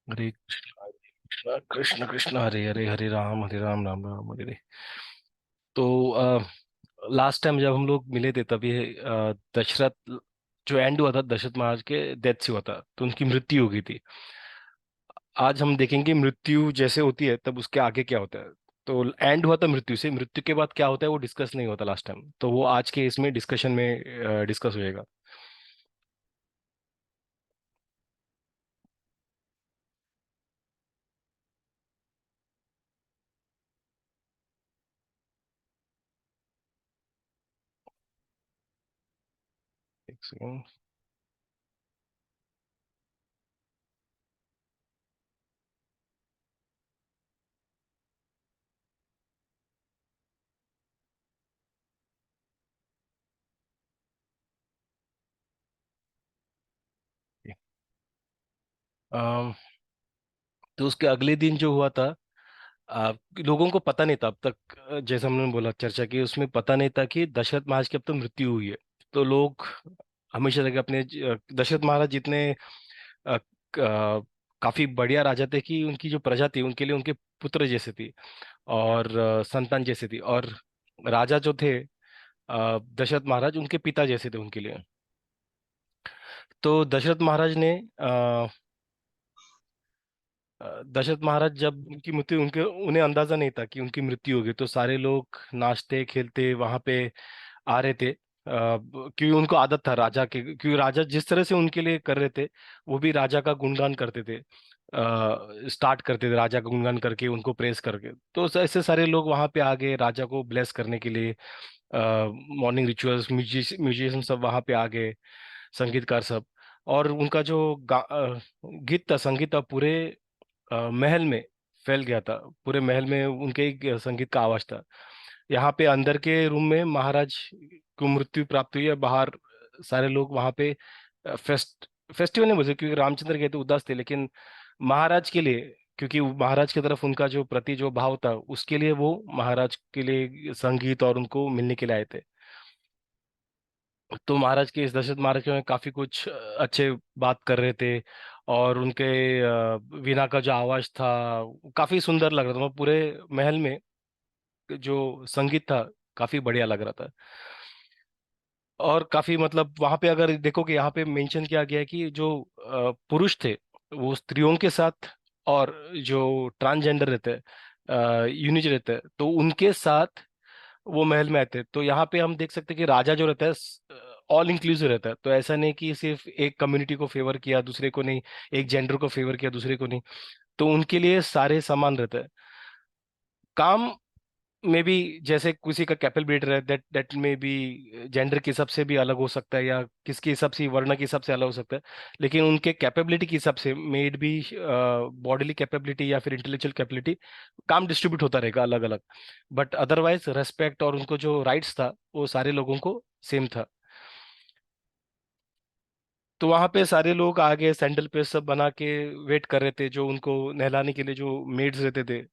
हरे कृष्ण कृष्ण कृष्ण हरे हरे, हरे राम राम राम हरे हरे। तो last time जब हम लोग मिले थे तभी दशरथ जो एंड हुआ था, दशरथ महाराज के डेथ से हुआ था, तो उनकी मृत्यु हो गई थी। आज हम देखेंगे मृत्यु जैसे होती है तब उसके आगे क्या होता है। तो एंड हुआ था मृत्यु से, मृत्यु के बाद क्या होता है वो डिस्कस नहीं होता लास्ट टाइम, तो वो आज के इसमें डिस्कशन में डिस्कस हो जाएगा। एक सेकंड। अम, तो उसके अगले दिन जो हुआ था, लोगों को पता नहीं था अब तक, जैसे हमने बोला चर्चा की उसमें पता नहीं था कि दशरथ महाराज की अब तो मृत्यु हुई है। तो लोग हमेशा लगे अपने दशरथ महाराज जितने अ, काफी बढ़िया राजा थे कि उनकी जो प्रजा थी उनके लिए उनके पुत्र जैसे थी, और संतान जैसे थी। और राजा जो थे दशरथ महाराज उनके पिता जैसे थे उनके लिए। तो दशरथ महाराज ने दशरथ महाराज जब उनकी मृत्यु, उनके उन्हें अंदाजा नहीं था कि उनकी मृत्यु होगी, तो सारे लोग नाचते खेलते वहां पे आ रहे थे, क्योंकि उनको आदत था राजा के, क्योंकि राजा जिस तरह से उनके लिए कर रहे थे वो भी राजा का गुणगान करते थे। स्टार्ट करते थे राजा का गुणगान करके, उनको प्रेस करके। तो ऐसे सारे लोग वहां पे आ गए राजा को ब्लेस करने के लिए। मॉर्निंग रिचुअल्स, म्यूजिशियन सब वहां पे आ गए, संगीतकार सब। और उनका जो गीत था, संगीत था, पूरे महल में फैल गया था। पूरे महल में उनके ही संगीत का आवाज था। यहाँ पे अंदर के रूम में महाराज को मृत्यु प्राप्त हुई है, बाहर सारे लोग वहां पे फेस्टिवल नहीं बोल सकते क्योंकि रामचंद्र गए थे, उदास थे, लेकिन महाराज के लिए, क्योंकि महाराज की तरफ उनका जो प्रति जो भाव था उसके लिए वो महाराज के लिए संगीत और उनको मिलने के लिए आए थे। तो महाराज के इस दशरथ महाराज के में काफी कुछ अच्छे बात कर रहे थे। और उनके वीणा का जो आवाज था वो काफी सुंदर लग रहा था, मतलब पूरे महल में जो संगीत था काफी बढ़िया लग रहा था। और काफी मतलब वहां पे अगर देखोगे यहाँ पे मेंशन किया गया है कि जो पुरुष थे वो स्त्रियों के साथ, और जो ट्रांसजेंडर रहते हैं, यूनिज रहते हैं, तो उनके साथ वो महल में आते हैं। तो यहाँ पे हम देख सकते हैं कि राजा जो रहता है ऑल इंक्लूसिव रहता है, तो ऐसा नहीं कि सिर्फ एक कम्युनिटी को फेवर किया दूसरे को नहीं, एक जेंडर को फेवर किया दूसरे को नहीं। तो उनके लिए सारे समान रहता है। काम में भी जैसे किसी का कैपेबिलिटी रहे, दैट दैट में बी जेंडर के हिसाब से भी अलग हो सकता है, या किसके हिसाब से वर्ण के हिसाब से अलग हो सकता है। लेकिन उनके कैपेबिलिटी के हिसाब से मेड भी बॉडीली कैपेबिलिटी या फिर इंटेलेक्चुअल कैपेबिलिटी काम डिस्ट्रीब्यूट होता रहेगा अलग अलग। बट अदरवाइज रेस्पेक्ट और उनको जो राइट्स था वो सारे लोगों को सेम था। तो वहां पे सारे लोग आगे सैंडल पे सब बना के वेट कर रहे थे, जो उनको नहलाने के लिए जो मेड्स रहते थे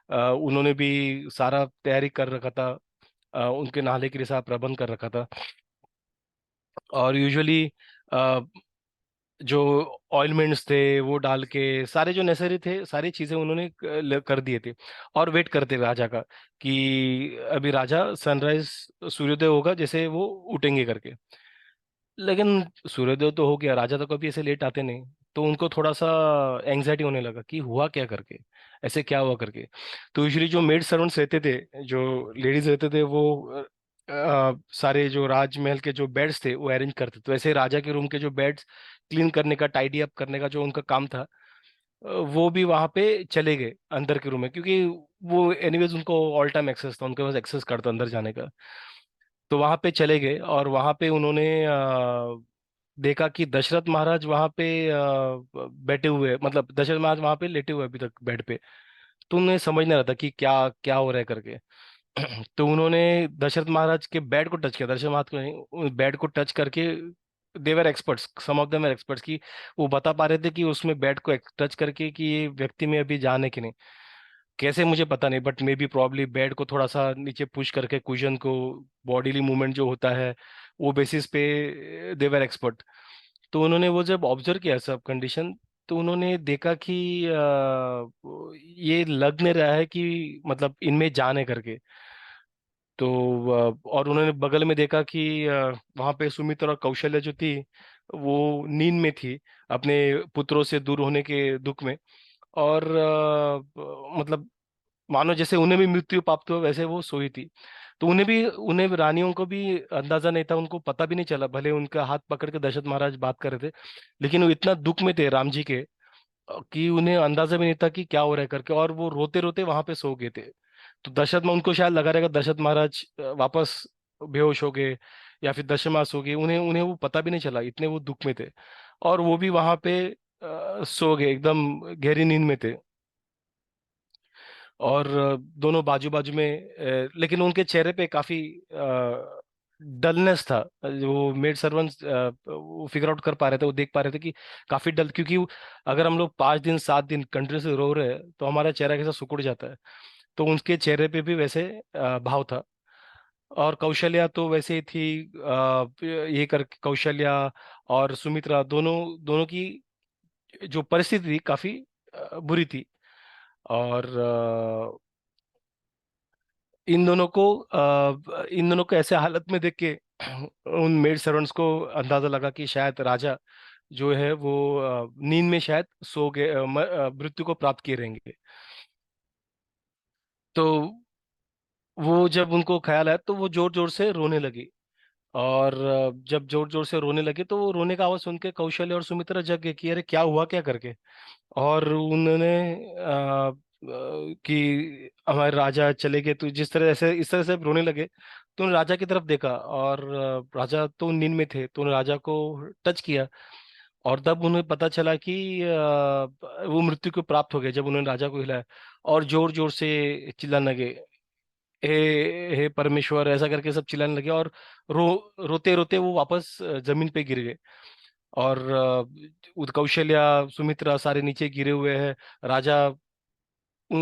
उन्होंने भी सारा तैयारी कर रखा था। उनके नहाने के लिए सारा प्रबंध कर रखा था। और यूजुअली जो ऑयलमेंट्स थे वो डाल के सारे जो नेसेसरी थे सारी चीजें उन्होंने कर दिए थे। और वेट करते राजा का कि अभी राजा सनराइज, सूर्योदय होगा जैसे वो उठेंगे करके। लेकिन सूर्योदय तो हो गया, राजा तो कभी ऐसे लेट आते नहीं। तो उनको थोड़ा सा एंग्जाइटी होने लगा कि हुआ क्या करके, ऐसे क्या हुआ करके। तो यूजुअली जो मेड सर्वेंट्स रहते थे, जो लेडीज रहते थे, वो सारे जो राजमहल के जो बेड्स थे वो अरेंज करते। तो ऐसे राजा के रूम के जो बेड्स क्लीन करने का, टाइडी अप करने का जो उनका काम था, वो भी वहां पे चले गए अंदर के रूम में, क्योंकि वो एनीवेज उनको ऑल टाइम एक्सेस था, उनके पास एक्सेस करता अंदर जाने का। तो वहां पे चले गए और वहां पे उन्होंने देखा कि दशरथ महाराज वहां पे बैठे हुए, मतलब दशरथ महाराज वहां पे लेटे हुए अभी तक बेड पे। तो उन्हें समझ नहीं रहा था कि क्या क्या हो रहा है करके। तो उन्होंने दशरथ महाराज के बेड को टच किया, दशरथ महाराज को नहीं, बेड को टच करके देवर experts, some of them are experts, की वो बता पा रहे थे कि उसमें बेड को टच करके कि ये व्यक्ति में अभी जान है कि नहीं। कैसे मुझे पता नहीं, but may be probably bed को थोड़ा सा नीचे पुश करके कुशन को, बॉडीली मूवमेंट जो होता है वो बेसिस पे देवर एक्सपर्ट। तो उन्होंने वो जब ऑब्जर्व किया सब कंडीशन, तो उन्होंने देखा कि ये लग नहीं रहा है कि मतलब इनमें जान है करके। तो और उन्होंने बगल में देखा कि वहां पे सुमित्रा और कौशल्य जो थी वो नींद में थी, अपने पुत्रों से दूर होने के दुख में। और मतलब मानो जैसे उन्हें भी मृत्यु प्राप्त हो वैसे वो सोई थी। तो उन्हें भी रानियों को भी अंदाजा नहीं था, उनको पता भी नहीं चला, भले उनका हाथ पकड़ के दशरथ महाराज बात कर रहे थे, लेकिन वो इतना दुख में थे राम जी के कि उन्हें अंदाजा भी नहीं था कि क्या हो रहा है करके, और वो रोते रोते वहां पे सो गए थे। तो दशरथ में उनको शायद लगा रहेगा दशरथ महाराज वापस बेहोश हो गए या फिर दशमास हो गए, उन्हें उन्हें वो पता भी नहीं चला, इतने वो दुख में थे। और वो भी वहां पे सो गए, एकदम गहरी नींद में थे। और दोनों बाजू बाजू में लेकिन उनके चेहरे पे काफी डलनेस था। वो मेड सर्वेंट्स वो फिगर आउट कर पा रहे थे, वो देख पा रहे थे कि काफी डल, क्योंकि अगर हम लोग 5 दिन 7 दिन कंटिन्यू से रो रहे हैं तो हमारा चेहरा कैसा सिकुड़ जाता है। तो उनके चेहरे पे भी वैसे भाव था। और कौशल्या तो वैसे ही थी, ये कर कौशल्या और सुमित्रा दोनों दोनों की जो परिस्थिति थी काफी बुरी थी। और इन दोनों को ऐसे हालत में देख के उन मेड सर्वेंट्स को अंदाजा लगा कि शायद राजा जो है वो नींद में शायद सो गए, मृत्यु को प्राप्त किए रहेंगे। तो वो जब उनको ख्याल आया तो वो जोर जोर से रोने लगी। और जब जोर जोर से रोने लगे तो वो रोने का आवाज सुन के कौशल्य और सुमित्रा जग गए कि अरे क्या हुआ क्या करके। और उन्होंने कि हमारे राजा चले गए, तो जिस तरह से इस तरह से रोने लगे तो उन्होंने राजा की तरफ देखा, और राजा तो नींद में थे, तो उन्होंने राजा को टच किया। और तब उन्हें पता चला कि वो मृत्यु को प्राप्त हो गए जब उन्होंने राजा को हिलाया। और जोर जोर से चिल्लाने लगे, हे हे परमेश्वर, ऐसा करके सब चिल्लाने लगे। और रोते रोते वो वापस जमीन पे गिर गए। और कौशल्या सुमित्रा सारे नीचे गिरे हुए हैं। राजा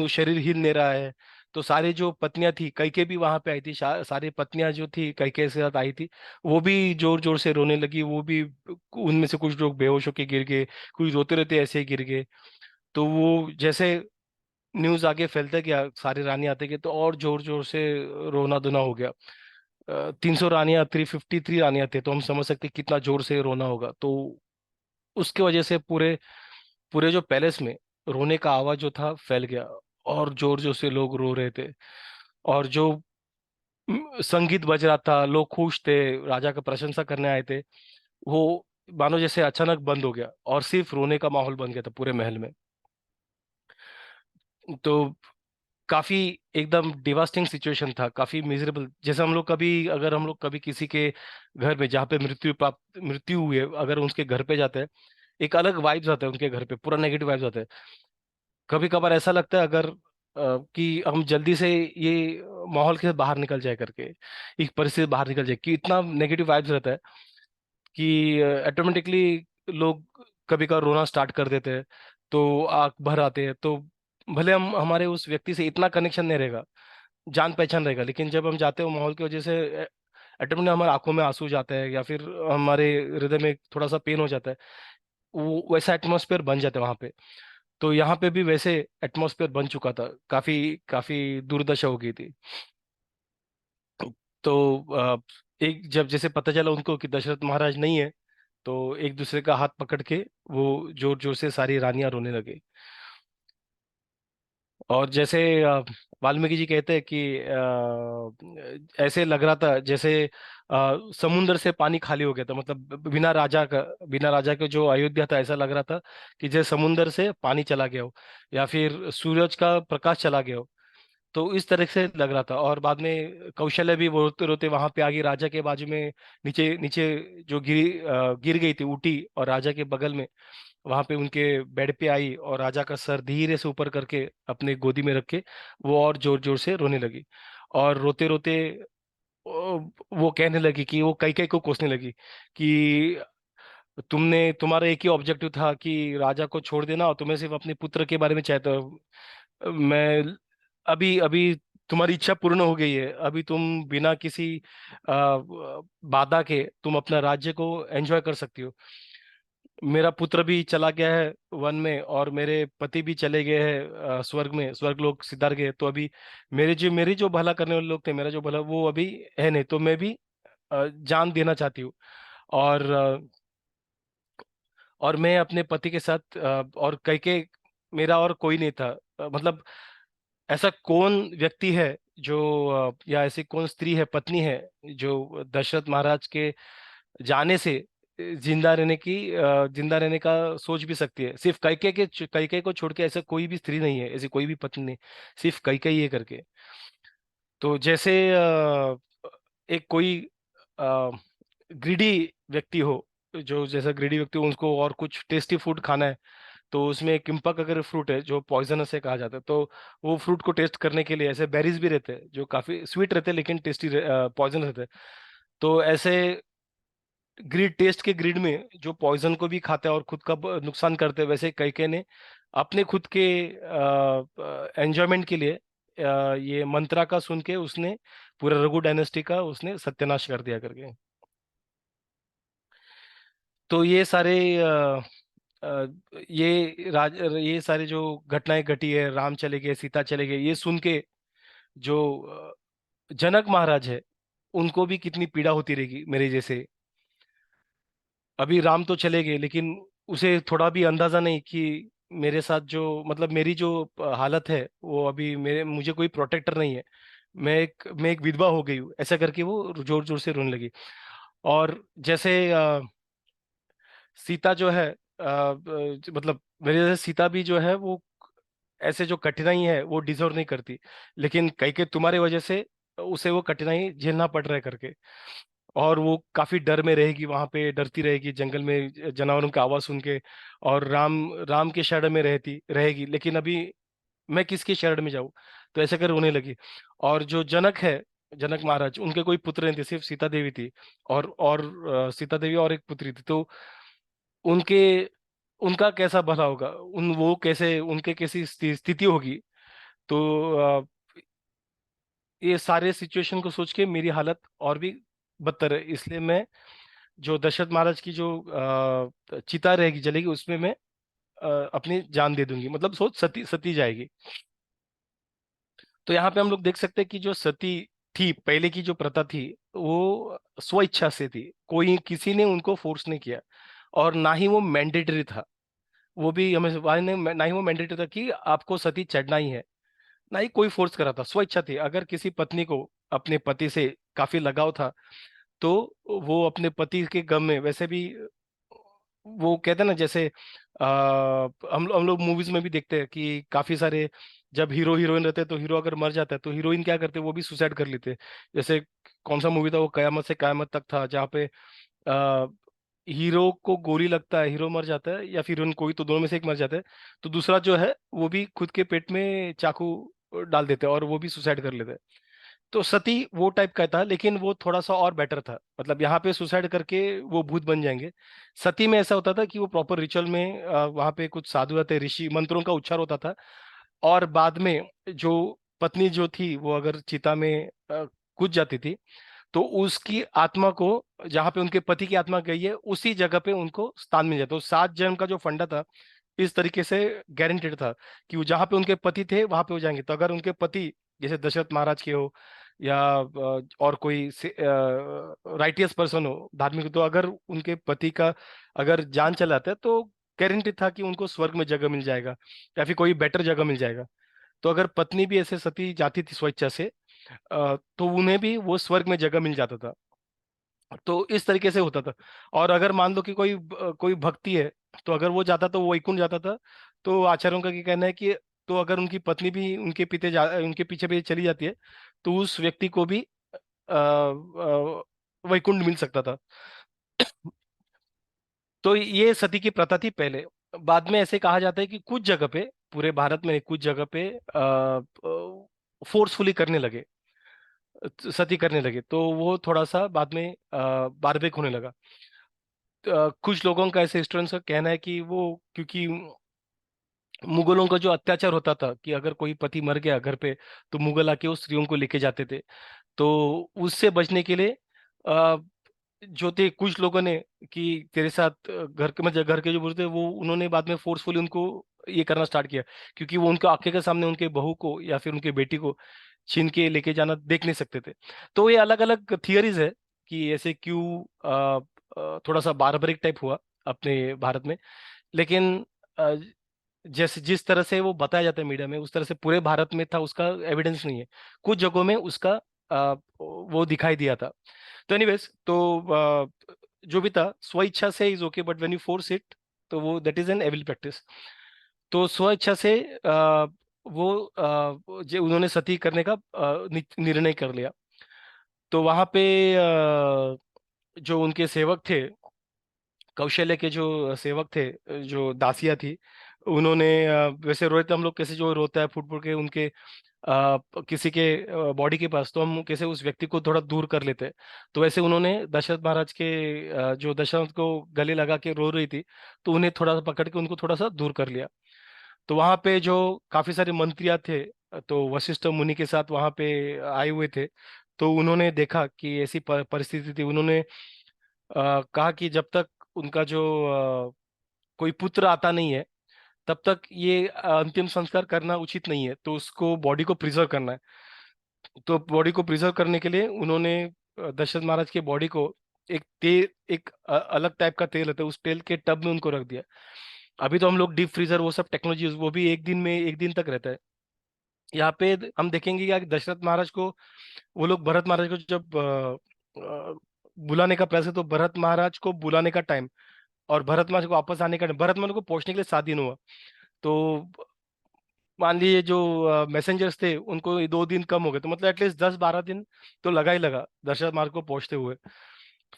शरीर हिल नहीं रहा है। तो सारे जो पत्नियां थी, कैके भी वहां पे आई थी, सारी पत्नियां जो थी कैके के साथ आई थी, वो भी जोर जोर से रोने लगी। वो भी उनमें से कुछ लोग बेहोश होके गिर गए, कुछ रोते रोते ऐसे ही गिर गए। तो वो जैसे न्यूज आगे फैलता गया, सारी रानी आते गए, तो और जोर जोर से रोना धोना हो गया। 300 रानियां, 353 रानियां थे, तो हम समझ सकते कितना जोर से रोना होगा। तो उसके वजह से पूरे पूरे जो पैलेस में रोने का आवाज जो था फैल गया, और जोर जोर से लोग रो रहे थे। और जो संगीत बज रहा था, लोग खुश थे, राजा का प्रशंसा करने आए थे, वो मानो जैसे अचानक बंद हो गया और सिर्फ रोने का माहौल बन गया था पूरे महल में। तो काफी एकदम डिवास्टिंग सिचुएशन था, काफी मिजरेबल। जैसे हम लोग कभी, अगर हम लोग कभी किसी के घर में जहाँ पे मृत्यु हुई है, अगर उसके घर पे जाते हैं, एक अलग वाइब्स आता है उनके घर पे, पूरा नेगेटिव वाइब्स आता है। कभी कभार ऐसा लगता है अगर कि हम जल्दी से ये माहौल के बाहर निकल जाए करके, एक परिस्थिति से बाहर निकल जाए, कि इतना नेगेटिव वाइब्स रहता है कि ऑटोमेटिकली लोग कभी कभार रोना स्टार्ट कर देते हैं। तो आंख भर आते हैं। तो भले हम हमारे उस व्यक्ति से इतना कनेक्शन नहीं रहेगा, जान पहचान रहेगा, लेकिन जब हम जाते हो माहौल की वजह से ऑटोमेटिक हमारे आंखों में आंसू जाता है, या फिर हमारे हृदय में थोड़ा सा पेन हो जाता है। वो वैसा एटमोसफेयर बन जाता है वहां पे। तो यहाँ पे भी वैसे एटमॉस्फेयर बन चुका था, काफी काफी दुर्दशा हो गई थी। तो एक जब जैसे पता चला उनको कि दशरथ महाराज नहीं है, तो एक दूसरे का हाथ पकड़ के वो जोर जोर से सारी रानियां रोने लगे। और जैसे वाल्मीकि जी कहते हैं कि ऐसे लग रहा था जैसे समुंदर से पानी खाली हो गया था, मतलब बिना राजा के जो अयोध्या था, ऐसा लग रहा था कि जैसे समुंदर से पानी चला गया हो, या फिर सूरज का प्रकाश चला गया हो। तो इस तरह से लग रहा था। और बाद में कौशल्य भी वो रोते रोते वहां पे आ गई राजा के बाजू में, नीचे नीचे जो गिर गई थी, उठी, और राजा के बगल में वहां पे उनके बेड पे आई, और राजा का सर धीरे से ऊपर करके अपने गोदी में रख के वो और जोर जोर से रोने लगी। और रोते रोते वो कहने लगी कि वो कई कई को कोसने लगी कि तुम्हारा एक ही ऑब्जेक्टिव था कि राजा को छोड़ देना, और तुम्हें सिर्फ अपने पुत्र के बारे में चाहते हो। मैं अभी अभी तुम्हारी इच्छा पूर्ण हो गई है, अभी तुम बिना किसी बाधा के तुम अपना राज्य को एंजॉय कर सकती हो। मेरा पुत्र भी चला गया है वन में, और मेरे पति भी चले गए हैं स्वर्ग में, स्वर्ग लोग सिधार गए। तो अभी मेरी जो भला करने वाले लोग थे, मेरा जो भला वो अभी है नहीं, तो मैं भी जान देना चाहती हूँ। और और मैं अपने पति के साथ और कई के, मेरा और कोई नहीं था। मतलब ऐसा कौन व्यक्ति है जो या ऐसी कौन स्त्री है, पत्नी है, जो दशरथ महाराज के जाने से जिंदा रहने का सोच भी सकती है। सिर्फ कैके को छोड़ के ऐसा कोई भी स्त्री नहीं है, ऐसी कोई भी पत्नी नहीं, सिर्फ कैके ही है करके। तो जैसे एक कोई ग्रीडी व्यक्ति हो, जो जैसा ग्रीडी व्यक्ति हो, उसको और कुछ टेस्टी फूड खाना है, तो उसमें किम्पक अगर फ्रूट है जो पॉइजनस है कहा जाता है, तो वो फ्रूट को टेस्ट करने के लिए ऐसे बेरीज भी रहते हैं जो काफी स्वीट रहते हैं लेकिन टेस्टी पॉइजन रहते हैं। तो ऐसे टेस्ट के ग्रिड में जो पॉइजन को भी खाते हैं और खुद का नुकसान करते हैं, वैसे कैके ने अपने खुद के एंजॉयमेंट के लिए ये मंत्रा का सुन के उसने पूरा रघु डायनेस्टी का उसने सत्यानाश कर दिया करके। तो ये सारे ये सारे जो घटनाएं घटी है, राम चले गए, सीता चले गए, ये सुन के जो जनक महाराज है, उनको भी कितनी पीड़ा होती रहेगी मेरे जैसे। अभी राम तो चले गए, लेकिन उसे थोड़ा भी अंदाजा नहीं कि मेरे साथ जो, मतलब मेरी जो हालत है, वो अभी मेरे मुझे कोई प्रोटेक्टर नहीं है। मैं एक विधवा हो गई हूँ, ऐसा करके वो जोर जोर से रोने लगी। और जैसे सीता जो है मतलब मेरे जैसे सीता भी जो है वो ऐसे जो कठिनाई है वो डिजर्व नहीं करती, लेकिन कई के तुम्हारे वजह से उसे वो कठिनाई झेलना पड़ रहा है करके। और वो काफी डर में रहेगी, वहां पे डरती रहेगी जंगल में जानवरों की आवाज सुन के। और राम राम के शरण में रहती रहेगी, लेकिन अभी मैं किसके शरण में जाऊं, तो ऐसे कर रोने लगी। और जो जनक है, जनक महाराज, उनके कोई पुत्र नहीं थे, सिर्फ सीता देवी थी। और सीता देवी और एक पुत्री थी। तो उनके उनका कैसा भला होगा, उन वो कैसे उनके कैसी स्थिति होगी। तो अ, ये सारे सिचुएशन को सोच के मेरी हालत और भी बदतर है, इसलिए मैं जो दशरथ महाराज की जो चिता रहेगी जलेगी, उसमें मैं अपनी जान दे दूंगी, मतलब सोच सती सती जाएगी। तो यहाँ पे हम लोग देख सकते हैं कि जो सती थी, पहले की जो प्रथा थी, वो स्व इच्छा से थी, कोई किसी ने उनको फोर्स नहीं किया। और ना ही वो मैंडेटरी था, वो भी हमें ना ही वो मैंडेटरी था कि आपको सती चढ़ना ही है। ना ही कोई फोर्स करा था, स्व इच्छा थी। अगर किसी पत्नी को अपने पति से काफी लगाव था, तो वो अपने पति के गम में, वैसे भी वो कहते हैं ना, जैसे हम लोग मूवीज में भी देखते हैं कि काफी सारे जब हीरो हीरोइन रहते हैं, तो हीरो अगर मर जाता है तो हीरोइन क्या करते हैं, वो भी सुसाइड कर लेते हैं। जैसे कौन सा मूवी था वो, कयामत से कयामत तक था, जहाँ पे आ, हीरो को गोली लगता है, हीरो मर जाता है, या फिर हीरोइन, कोई तो दोनों में से एक मर जाता है, तो दूसरा जो है वो भी खुद के पेट में चाकू डाल देते हैं और वो भी सुसाइड कर लेते हैं। तो सती वो टाइप का था, लेकिन वो थोड़ा सा और बेटर था। मतलब यहाँ पे सुसाइड करके वो भूत बन जाएंगे। सती में ऐसा होता था कि वो प्रॉपर रिचुअल में वहाँ पे कुछ साधु रहते, ऋषि, मंत्रों का उच्चार होता था। और बाद में जो पत्नी जो थी, वो अगर चिता में कूद जाती थी, तो उसकी आत्मा को, जहाँ पे उनके पति की आत्मा गई है, उसी जगह पे उनको स्थान मिल जाता। तो 7 जन्म का जो फंडा था, इस तरीके से गारंटेड था कि वो जहाँ पे उनके पति थे वहां पे हो जाएंगे। तो अगर उनके पति जैसे दशरथ महाराज के हो, या और कोई राइटियस पर्सन हो, धार्मिक, तो अगर उनके पति का अगर जान चला जाता है, तो गारंटी था कि उनको स्वर्ग में जगह मिल जाएगा, या फिर कोई बेटर जगह मिल जाएगा। तो अगर पत्नी भी ऐसे सती जाती थी स्वेच्छा से, तो उन्हें भी वो स्वर्ग में जगह मिल जाता था। तो इस तरीके से होता था। और अगर मान लो कि कोई भक्ति है, तो अगर वो जाता तो वो वैकुंठ जाता था। तो आचार्यों का क्या कहना है कि, तो अगर उनकी पत्नी भी उनके पीछे भी चली जाती है, तो उस व्यक्ति को भी वैकुंठ मिल सकता था। तो ये सती की प्रथा थी पहले। बाद में ऐसे कहा जाता है कि कुछ जगह पे, पूरे भारत में कुछ जगह पे फोर्सफुली करने लगे, सती करने लगे, तो वो थोड़ा सा बाद में बारबेक होने लगा। कुछ लोगों का, ऐसे स्टूडेंट्स का कहना है कि वो, क्योंकि मुगलों का जो अत्याचार होता था कि अगर कोई पति मर गया घर पे, तो मुगल आके उस स्त्रियों को लेके जाते थे। तो उससे बचने के लिए जो थे कुछ लोगों ने कि तेरे साथ घर के मतलब घर के जो बुजुर्ग थे वो उन्होंने बाद में फोर्सफुली उनको ये करना स्टार्ट किया, क्योंकि वो उनके आंखें के सामने उनके बहू को या फिर उनके बेटी को छीन के लेके जाना देख नहीं सकते थे। तो ये अलग अलग थियरीज है कि ऐसे क्यों थोड़ा सा बारबरिक टाइप हुआ अपने भारत में। लेकिन अ, जैसे जिस तरह से वो बताया जाता है मीडिया में उस तरह से पूरे भारत में था उसका एविडेंस नहीं है। कुछ जगहों में उसका वो दिखाई दिया था। तो एनीवेज, तो जो भी था स्व इच्छा से is okay, but when you force it तो वो that is an evil practice. तो स्व इच्छा से जो उन्होंने सती करने का निर्णय कर लिया। तो वहां पे जो उनके सेवक थे, कौशल्य के जो सेवक थे, जो दासियां थी, उन्होंने वैसे रोए थे हम लोग कैसे जो रोता है फुट फुट के उनके किसी के बॉडी के पास, तो हम कैसे उस व्यक्ति को थोड़ा दूर कर लेते हैं। तो वैसे उन्होंने दशरथ महाराज के जो दशरथ को गले लगा के रो रही थी, तो उन्हें थोड़ा सा पकड़ के उनको थोड़ा सा दूर कर लिया। तो वहां पे जो काफी सारे मंत्रियां थे, तो वशिष्ठ मुनि के साथ वहां पे आए हुए थे। तो उन्होंने देखा कि ऐसी परिस्थिति थी। उन्होंने कहा कि जब तक उनका जो कोई पुत्र आता नहीं है तब तक ये अंतिम संस्कार करना उचित नहीं है, तो उसको बॉडी को प्रिजर्व करना है। तो बॉडी को प्रिजर्व करने के लिए उन्होंने दशरथ महाराज के बॉडी को एक अलग टाइप का तेल होता है, उस तेल के टब में उनको रख दिया। अभी तो हम लोग डीप फ्रीजर वो सब टेक्नोलॉजी वो भी एक दिन में एक दिन तक रहता है। यहाँ पे हम देखेंगे कि दशरथ महाराज को वो लोग भरत महाराज को जब बुलाने का प्रयास है, तो भरत महाराज को बुलाने का टाइम और भरत महाराज को वापस आने का टाइम, भरत महाराज को पहुंचने के लिए 7 दिन हुआ। तो मान लीजिए जो मैसेंजर्स थे उनको ये 2 दिन कम हो गए, तो मतलब एटलीस्ट 10-12 दिन तो लगा ही लगा दशरथ मार्ग को पहुंचते हुए।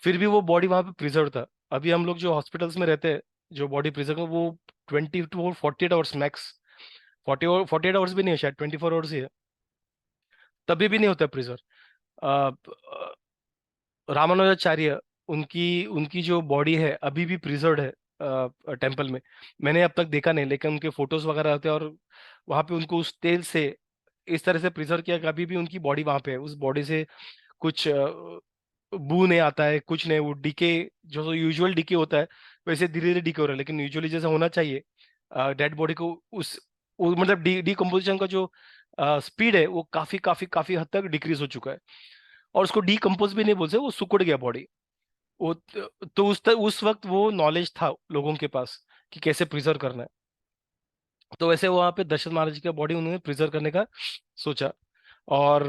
फिर भी वो बॉडी वहां पे प्रिजर्व था। अभी हम लोग जो हॉस्पिटल्स में रहते हैं, जो बॉडी प्रिजर्व वो 20 to 48 आवर्स मैक्स, 48 आवर्स भी नहीं है, शायद 24 आवर्स ही है, तभी भी नहीं होता प्रिजर्व। रामानुजाचार्य, उनकी उनकी जो बॉडी है अभी भी प्रिजर्व्ड है टेम्पल में। मैंने अब तक देखा नहीं, लेकिन उनके फोटोज वगैरह आते हैं और वहां पे उनको उस तेल से इस तरह से प्रिजर्व किया कि अभी भी उनकी बॉडी वहां पे है। उस बॉडी से कुछ बू नहीं आता है, कुछ नहीं, वो डीके जो यूजुअल डीके होता है वैसे धीरे धीरे डीके हो रहा है, लेकिन यूजुअली जैसा होना चाहिए डेड बॉडी को मतलब डीकम्पोजिशन का जो स्पीड है वो काफी काफी काफी हद तक डिक्रीज हो चुका है। और उसको डीकम्पोज भी नहीं बोलते, वो सुकुड़ गया बॉडी। वो तो उस वक्त वो नॉलेज था लोगों के पास कि कैसे प्रिजर्व करना है। तो वैसे वहां पे दशरथ महाराज जी का बॉडी उन्होंने प्रिजर्व करने का सोचा। और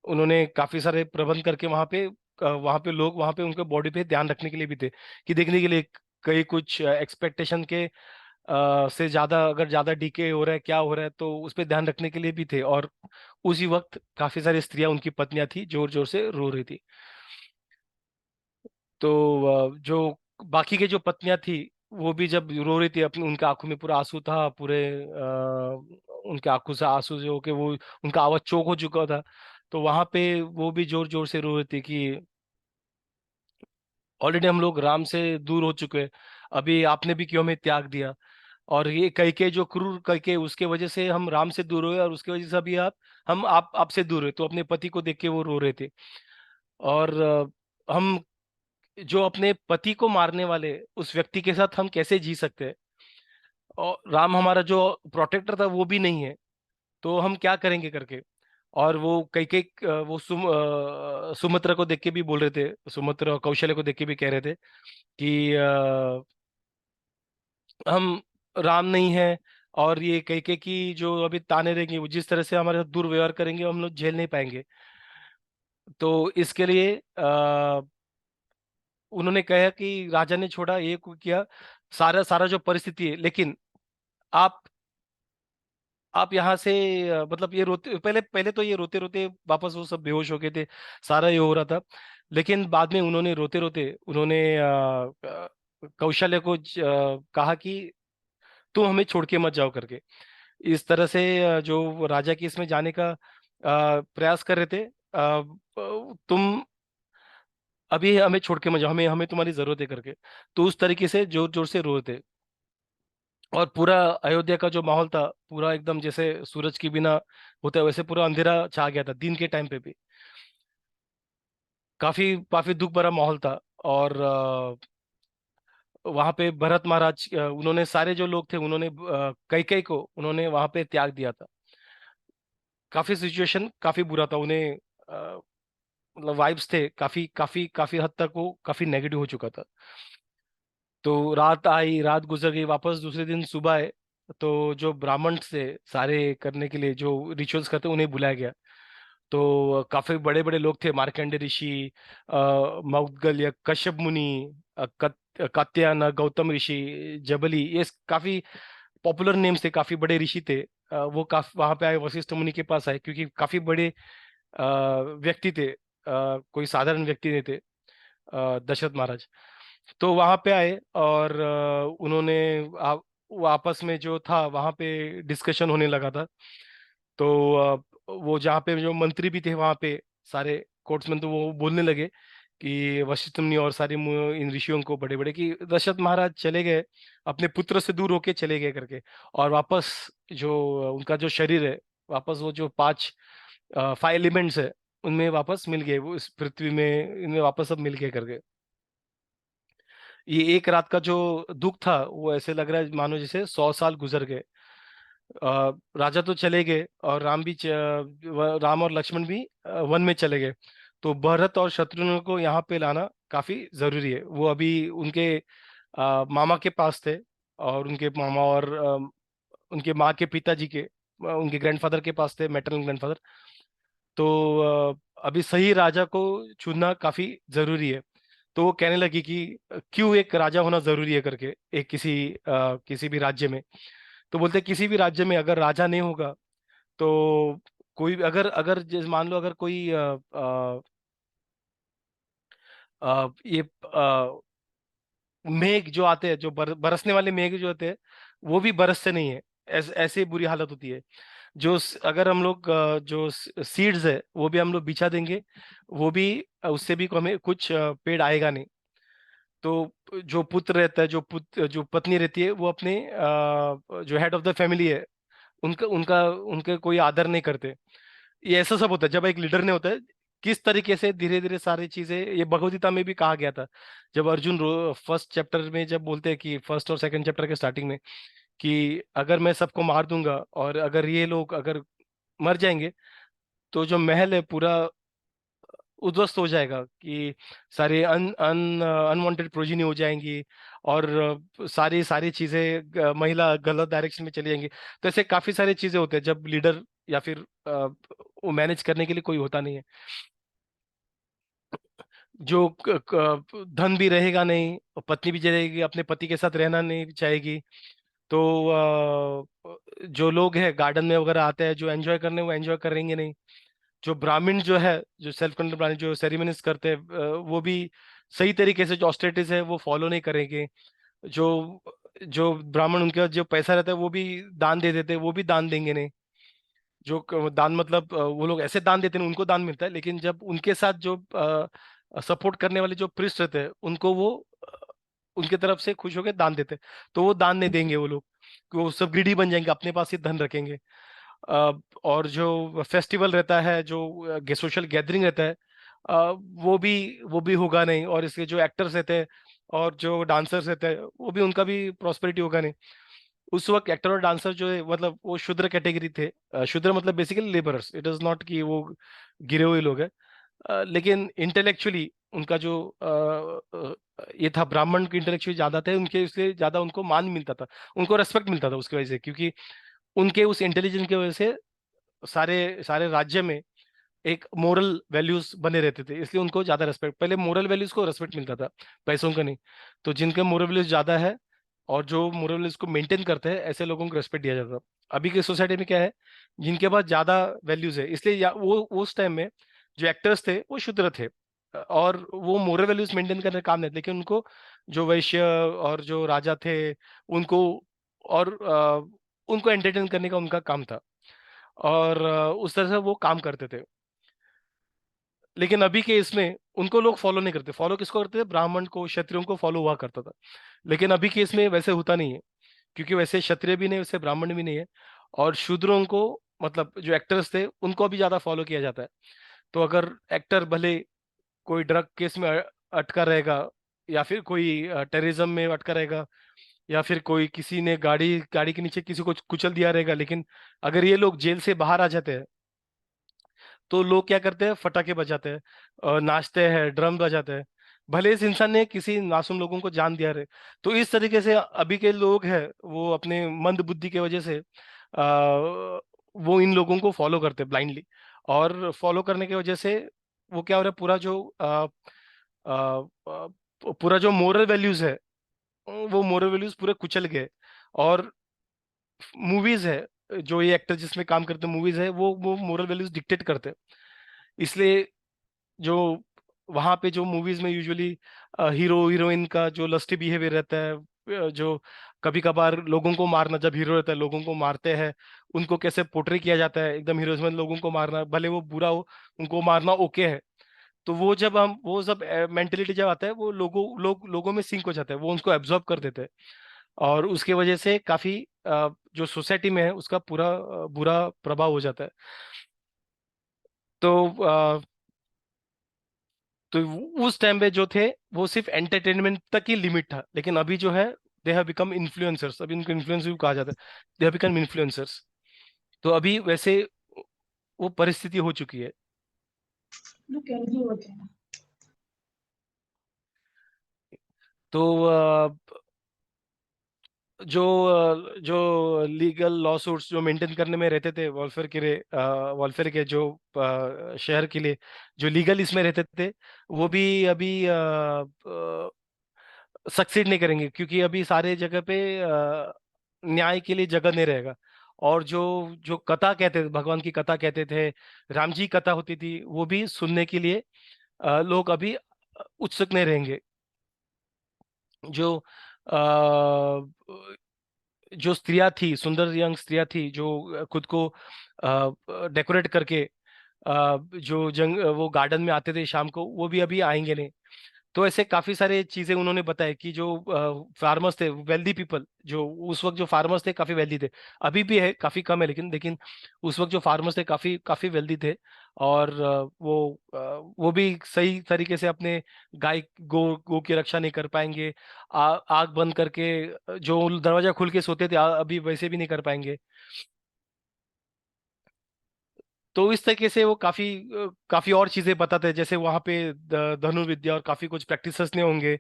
उन्होंने काफी सारे प्रबंध करके वहां पे लोग वहां पे उनके बॉडी पे ध्यान रखने के लिए भी थे, कि देखने के लिए कई कुछ एक्सपेक्टेशन के से ज्यादा, अगर ज्यादा डीके हो रहा है क्या हो रहा है, तो उस पर ध्यान रखने के लिए भी थे। और उसी वक्त काफी सारी स्त्रियां उनकी पत्नियां थी जोर जोर से रो रही थी। तो जो बाकी के जो पत्नियां थी वो भी जब रो रही थी, अपनी उनके आंखों में पूरा आंसू था, पूरे उनके आंखों से आंसू जो कि वो उनका आवाज चोक हो चुका था। तो वहां पे वो भी जोर जोर से रो रही थी कि ऑलरेडी हम लोग राम से दूर हो चुके हैं, अभी आपने भी क्यों हमें त्याग दिया। और ये कैके जो क्रूर कैके, उसके वजह से हम राम से दूर हुए और उसके वजह से अभी आप आपसे दूर हुए। तो अपने पति को देख के वो रो रहे थे। और हम जो अपने पति को मारने वाले उस व्यक्ति के साथ हम कैसे जी सकते हैं, और राम हमारा जो प्रोटेक्टर था वो भी नहीं है, तो हम क्या करेंगे करके। और वो कई कई सुमित्रा को देख के भी बोल रहे थे, सुमित्रा और कौशल्य को देख के भी कह रहे थे कि हम राम नहीं है। और ये कई कई की जो अभी ताने रहेंगे, वो जिस तरह से हमारे साथ दुर्व्यवहार करेंगे हम लोग झेल नहीं पाएंगे। तो इसके लिए उन्होंने कहा कि राजा ने छोड़ा ये किया, सारा सारा जो परिस्थिति है, लेकिन आप आप यहाँ से मतलब ये रोते पहले पहले तो ये रोते रोते वापस वो सब बेहोश हो गए थे, सारा ये हो रहा था। लेकिन बाद में उन्होंने रोते रोते उन्होंने कौशल्य को कहा कि तुम हमें छोड़ के मत जाओ करके। इस तरह से जो राजा की इसमें जाने का प्रयास कर रहे थे, तुम अभी हमें छोड़ के मत जाओ, हमें हमें तुम्हारी जरूरत है करके। तो उस तरीके से जोर जोर से रो रहे थे। और पूरा अयोध्या का जो माहौल था पूरा एकदम जैसे सूरज की बिना होता है वैसे पूरा अंधेरा छा गया था दिन के टाइम पे भी। काफी काफी दुख भरा माहौल था। और वहां पे भरत महाराज, उन्होंने सारे जो लोग थे उन्होंने कई कई को उन्होंने वहां पे त्याग दिया था। काफी सिचुएशन काफी बुरा था उन्हें। मतलब वाइब्स थे काफी काफी काफी हद तक वो काफी नेगेटिव हो चुका था। तो रात आई, रात गुजर गई, वापस दूसरे दिन सुबह है। तो जो ब्राह्मण से सारे करने के लिए जो रिचुअल्स करते उन्हें बुलाया गया। तो काफी बड़े बड़े लोग थे, मार्कंडे ऋषि, मौद्गल्य, कश्यप मुनि, कात्यायन, गौतम ऋषि, जबली, ये काफी पॉपुलर नेम्स थे, काफी बड़े ऋषि थे। वो काफी वहां पे आए, वशिष्ठ मुनि के पास आए, क्योंकि काफी बड़े व्यक्ति थे, कोई साधारण व्यक्ति नहीं थे दशरथ महाराज। तो वहां पे आए और उन्होंने वो आपस में जो था वहां पे डिस्कशन होने लगा था। तो वो जहाँ पे जो मंत्री भी थे वहां पे सारे कोर्ट्समैन, तो वो बोलने लगे कि वशिष्ठ मुनि और सारे इन ऋषियों को बड़े बड़े कि दशरथ महाराज चले गए, अपने पुत्र से दूर होके चले गए करके। और वापस जो उनका जो शरीर है, वापस वो जो पांच फाइव एलिमेंट्स है उनमें वापस मिल गए, वो इस पृथ्वी में इनमें वापस सब मिल गए करके। ये एक रात का जो दुख था वो ऐसे लग रहा है मानो जैसे 100 साल गुजर गए। राजा तो चले गए और राम और लक्ष्मण भी वन में चले गए। तो भरत और शत्रुघ्न को यहाँ पे लाना काफी जरूरी है। वो अभी उनके मामा के पास थे, और उनके मामा और उनके माँ के पिताजी के उनके ग्रैंडफादर के पास थे, मैटरनल ग्रैंडफादर। तो अभी सही राजा को चुनना काफी जरूरी है। तो वो कहने लगी कि क्यों एक राजा होना जरूरी है करके, एक किसी भी राज्य में। तो बोलते हैं, किसी भी राज्य में अगर राजा नहीं होगा तो कोई भी, अगर अगर जैसे मान लो अगर कोई ये मेघ जो आते हैं, जो बरसने वाले मेघ जो होते हैं, वो भी बरसते नहीं है। ऐसे बुरी हालत होती है। अगर हम लोग जो सीड्स है वो भी हम लोग बिछा देंगे, वो भी उससे भी हमें कुछ पेड़ आएगा नहीं। तो जो पुत्र रहता है, जो पत्नी रहती है, वो अपने जो हेड ऑफ द फैमिली है, उनका उनका उनके कोई आदर नहीं करते। ये ऐसा सब होता है जब एक लीडर ने होता है। किस तरीके से धीरे धीरे सारी चीजें, ये भगवद गीता में भी कहा गया था। जब अर्जुन फर्स्ट चैप्टर में जब बोलते हैं कि फर्स्ट और सेकंड चैप्टर के स्टार्टिंग में, कि अगर मैं सबको मार दूंगा और अगर ये लोग अगर मर जाएंगे, तो जो महल है पूरा उद्ध्वस्त हो जाएगा, कि सारे अनवांटेड प्रोजिनी हो जाएंगी। और सारी सारी चीजें महिला गलत डायरेक्शन में चली जाएंगी। तो ऐसे काफी सारी चीजें होते हैं जब लीडर या फिर वो मैनेज करने के लिए कोई होता नहीं है। जो धन भी रहेगा नहीं, और पत्नी भी रहेगी, अपने पति के साथ रहना नहीं चाहेगी। तो जो लोग हैं गार्डन में वगैरह आते हैं जो एंजॉय करने, वो एंजॉय करेंगे नहीं। जो ब्राह्मण जो है, जो सेल्फ कंट्रोल ब्राह्मण जो सेरेमनीज करते हैं, वो भी सही तरीके से जो ऑस्टेरिटीज है वो फॉलो नहीं करेंगे। जो जो ब्राह्मण, उनका जो पैसा रहता है वो भी दान दे देते हैं, वो भी दान देंगे नहीं। दान मतलब वो लोग ऐसे दान देते हैं, उनको दान मिलता है, लेकिन जब उनके साथ जो सपोर्ट करने वाले जो प्रिस्ट रहते हैं उनको वो उनके तरफ से खुश होकर दान देते हैं। तो वो दान नहीं देंगे वो लोग, कि वो सब ग्रीडी बन जाएंगे, अपने पास ही धन रखेंगे। अ, और जो फेस्टिवल रहता है, जो सोशल गैदरिंग रहता है, वो भी होगा नहीं। और इसके जो एक्टर्स रहते हैं और जो डांसर्स रहते हैं, वो भी, उनका भी प्रॉस्पेरिटी होगा नहीं। उस वक्त एक्टर और डांसर जो है, मतलब वो शूद्र कैटेगरी थे। शूद्र मतलब basically labourers, it is not कि वो गिरे हुए लोग हैं। लेकिन इंटेलेक्चुअली उनका जो ये था, ब्राह्मण के इंटेलेक्चुअली ज्यादा थे उनके, इसलिए ज्यादा उनको मान मिलता था, उनको रेस्पेक्ट मिलता था उसकी वजह से, क्योंकि उनके उस इंटेलिजेंस की वजह से सारे सारे राज्य में एक मोरल वैल्यूज बने रहते थे, इसलिए उनको ज्यादा रेस्पेक्ट, पहले मोरल वैल्यूज को रेस्पेक्ट मिलता था, पैसों का नहीं। तो जिनके मोरल वैल्यूज ज्यादा है और जो मोरल वैल्यूज को मेंटेन करते हैं, ऐसे लोगों को रेस्पेक्ट दिया जाता था। अभी की सोसाइटी में क्या है, जिनके पास ज्यादा वैल्यूज है, इसलिए वो उस टाइम में जो एक्टर्स थे वो शूद्र थे, और वो मोरल वैल्यूज मेंटेन करने का काम नहीं था, लेकिन उनको जो वैश्य और जो राजा थे उनको, और उनको एंटरटेन करने का उनका काम था। और उस तरह से वो काम करते थे। लेकिन अभी के इसमें उनको लोग फॉलो नहीं करते, फॉलो किसको करते थे, ब्राह्मण को, क्षत्रियों को फॉलो हुआ करता था। लेकिन अभी के इसमें वैसे होता नहीं है, क्योंकि वैसे क्षत्रिय भी नहीं, वैसे ब्राह्मण भी नहीं है। और शूद्रों को, मतलब जो एक्टर्स थे उनको अभी ज्यादा फॉलो किया जाता है। तो अगर एक्टर भले कोई ड्रग केस में अटका रहेगा, या फिर कोई टेररिज्म में अटका रहेगा, या फिर कोई किसी ने गाड़ी गाड़ी के नीचे किसी को कुचल दिया रहेगा। लेकिन अगर ये लोग जेल से बाहर आ जाते हैं तो लोग क्या करते हैं, फटाके बजाते हैं और नाचते हैं, ड्रम बजाते हैं, भले इस इंसान ने किसी मासूम लोगों को जान दिया रहे। तो इस तरीके से अभी के लोग हैं वो अपने मंद बुद्धि की वजह से वो इन लोगों को फॉलो करते हैं ब्लाइंडली। और फॉलो करने की वजह से वो क्या हो रहा है, पूरा जो मोरल वैल्यूज है, वो मोरल वैल्यूज पूरे कुचल गए। और मूवीज है, जो ये एक्टर जिसमें काम करते हैं मूवीज है, वो मोरल वैल्यूज डिक्टेट करते हैं। इसलिए जो वहां पे जो मूवीज में यूजुअली हीरो हीरोइन का जो लस्टी बिहेवियर रहता है, जो कभी कभार लोगों को मारना, जब हीरो रहता है लोगों को मारते हैं, उनको कैसे पोर्ट्रे किया जाता है, एकदम हीरोइज्म में लोगों को मारना, भले वो बुरा हो, उनको मारना ओके है। तो वो जब मेंटेलिटी जब आता है, वो लोगों में सिंक हो जाता है, वो उनको एब्जॉर्ब कर देते हैं। और उसके वजह से काफी जो सोसाइटी में है उसका पूरा बुरा प्रभाव हो जाता है। तो तो उस टाइम पे जो थे वो सिर्फ एंटरटेनमेंट तक ही लिमिट था, लेकिन अभी जो है दे हैव बिकम इन्फ्लुएंसर्स, अभी उनको इन्फ्लुएंसर भी कहा जाता है, दे हैव बिकम इन्फ्लुएंसर्स। तो अभी वैसे वो परिस्थिति हो चुकी है। तो जो लीगल लॉ सूट्स जो मेंटेन करने में रहते थे वॉल्फेयर के लिए, वॉल्फेयर के जो शहर के लिए जो लीगल इसमें रहते थे, वो भी अभी सक्सीड नहीं करेंगे, क्योंकि अभी सारे जगह पे न्याय के लिए जगह नहीं रहेगा। और जो जो कथा कहते थे, भगवान की कथा कहते थे, राम जी की कथा होती थी, वो भी सुनने के लिए लोग अभी उत्सुक नहीं रहेंगे। जो जो स्त्रियां थी, सुंदर यंग स्त्रियां थी जो खुद को डेकोरेट करके जो वो गार्डन में आते थे शाम को, वो भी अभी आएंगे नहीं। तो ऐसे काफी सारे चीजें उन्होंने बताया कि जो फार्मर्स थे, वेल्दी पीपल, जो उस वक्त जो फार्मर्स थे काफी वेल्दी थे, अभी भी है, काफी कम है, लेकिन लेकिन उस वक्त जो फार्मर्स थे काफी काफी वेल्दी थे। और वो भी सही तरीके से अपने गाय गो गो की रक्षा नहीं कर पाएंगे। आग बंद करके जो दरवाजा खुल के सोते थे, अभी वैसे भी नहीं कर पाएंगे। तो इस तरीके से वो काफी काफी और चीजें बताते हैं, जैसे वहां पे धनुर्विद्या और काफी कुछ प्रैक्टिसेस नहीं होंगे।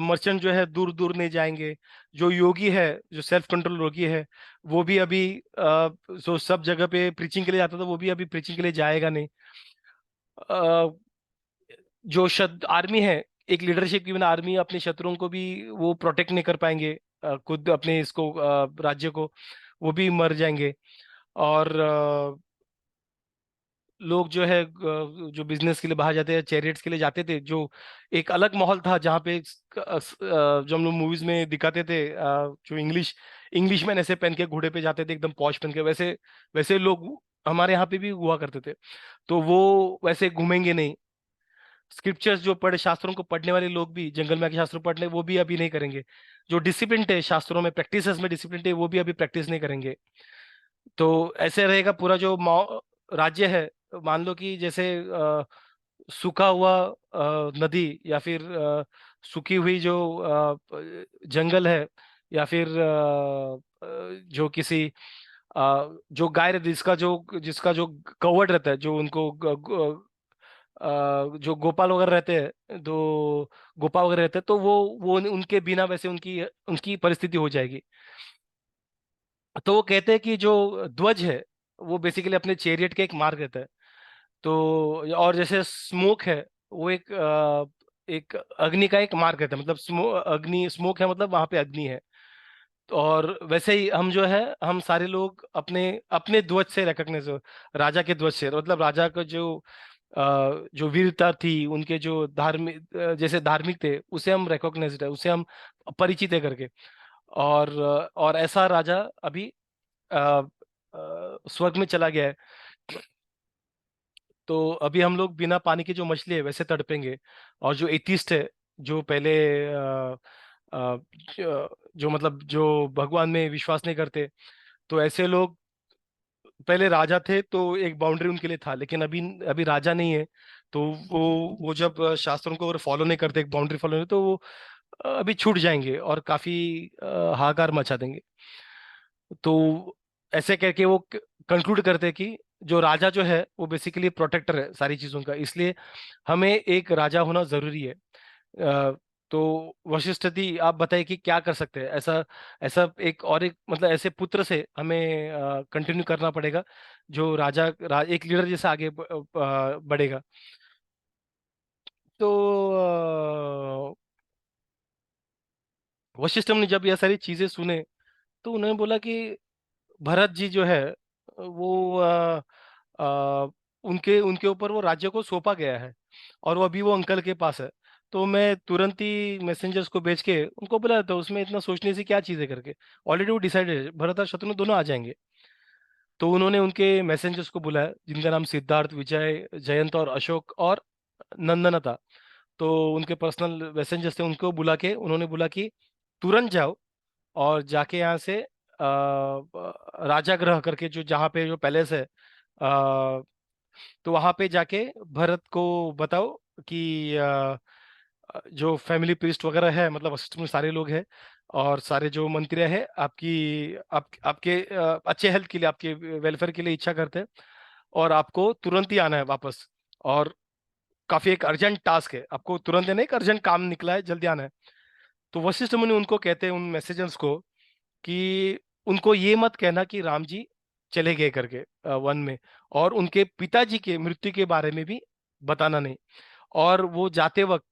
मर्चेंट जो है दूर दूर नहीं जाएंगे। जो योगी है, जो सेल्फ कंट्रोल योगी है, वो भी अभी जो सब जगह पे प्रीचिंग के लिए जाता था, वो भी अभी प्रीचिंग के लिए जाएगा नहीं। अ, जो आर्मी है, एक लीडरशिप की बिना आर्मी अपने शत्रुओं को भी वो प्रोटेक्ट नहीं कर पाएंगे, खुद अपने इसको राज्य को, वो भी मर जाएंगे। और लोग जो है जो बिजनेस के लिए बाहर जाते हैं, चैरियट्स के लिए जाते थे, जो एक अलग माहौल था जहाँ पे जो हम लोग मूवीज में दिखाते थे, जो इंग्लिश मैन ऐसे पहन के घोड़े पे जाते थे, एकदम पॉश पहन के, वैसे वैसे लोग हमारे यहाँ पे भी हुआ करते थे। तो वो वैसे घूमेंगे नहीं। स्क्रिप्चर्स जो पढ़े, शास्त्रों को पढ़ने वाले लोग भी जंगल में आके शास्त्रों पढ़ने, वो भी अभी नहीं करेंगे। जो डिसिप्लिन है शास्त्रों में, प्रैक्टिस में डिसिप्लिन है, वो भी अभी प्रैक्टिस नहीं करेंगे। तो ऐसे रहेगा पूरा जो राज्य है। मान लो कि जैसे सूखा हुआ नदी, या फिर सूखी हुई जो जंगल है, या फिर जो किसी जो गाय रहती है, जिसका जो कवर्ड रहता है, जो उनको जो गोपाल वगैरह रहते हैं, दो गोपाल वगैरह रहते हैं, तो वो उनके बिना वैसे उनकी उनकी परिस्थिति हो जाएगी। तो वो कहते हैं कि जो ध्वज है वो बेसिकली अपने चेरियट का एक मार्ग रहता है। तो और जैसे स्मोक है, वो एक अग्नि का एक मार्ग रहता है, मतलब अग्नि, स्मोक है मतलब वहां पे अग्नि है। और वैसे ही हम जो है, हम सारे लोग अपने अपने ध्वज से रिकॉग्नाइज हो, राजा के ध्वज से, मतलब राजा का जो वीरता थी, उनके जो धार्मिक जैसे धार्मिक थे, उसे हम रिकॉग्नाइज है, उसे हम परिचित है करके। और ऐसा राजा अभी स्वर्ग में चला गया है। तो अभी हम लोग बिना पानी की जो मछली है वैसे तड़पेंगे। और जो एथिस्ट है, जो पहले जो मतलब जो भगवान में विश्वास नहीं करते, तो ऐसे लोग पहले राजा थे तो एक बाउंड्री उनके लिए था, लेकिन अभी अभी राजा नहीं है। तो वो वो जब शास्त्रों को अगर फॉलो नहीं करते, एक बाउंड्री फॉलो नहीं, तो वो अभी छूट जाएंगे और काफी हाहाकार मचा देंगे। तो ऐसे करके वो कंक्लूड करते हैं कि जो राजा जो है वो बेसिकली प्रोटेक्टर है सारी चीजों का, इसलिए हमें एक राजा होना जरूरी है। तो वशिष्ठ जी, आप बताइए कि क्या कर सकते हैं ऐसा। ऐसा एक मतलब ऐसे पुत्र से हमें कंटिन्यू करना पड़ेगा, जो एक लीडर जैसे आगे बढ़ेगा। तो वशिष्ठ ने जब ये सारी चीजें सुने, तो उन्होंने बोला कि भरत जी जो है वो उनके उनके ऊपर वो राज्य को सौंपा गया है, और वो अभी वो अंकल के पास है। तो मैं तुरंत ही मैसेंजर्स को भेज के उनको बुलाया था, उसमें इतना सोचने से क्या चीज़ है करके। ऑलरेडी वो डिसाइडेड है, भरत और शत्रुघ्न दोनों आ जाएंगे। तो उन्होंने उनके मैसेंजर्स को बुलाया, जिनका नाम सिद्धार्थ, विजय, जयंत और अशोक और नंदन था। तो उनके पर्सनल मैसेंजर्स थे, उनको बुला के उन्होंने बोला कि तुरंत जाओ और जाके यहाँ से राजा ग्रह करके जो जहाँ पे जो पैलेस है, तो वहां पे जाके भरत को बताओ कि जो फैमिली प्रीस्ट वगैरह है, मतलब वशिष्ठ में सारे लोग हैं, और सारे जो मंत्री हैं आपके अच्छे हेल्थ के लिए, आपके वेलफेयर के लिए इच्छा करते हैं, और आपको तुरंत ही आना है वापस। और काफी एक अर्जेंट टास्क है, आपको तुरंत है ना, एक अर्जेंट काम निकला है, जल्दी आना है। तो वशिष्ठ मुनि उनको कहते हैं, उन मैसेजर्स को, कि उनको ये मत कहना कि राम जी चले गए करके वन में, और उनके पिताजी के मृत्यु के बारे में भी बताना नहीं। और वो जाते वक्त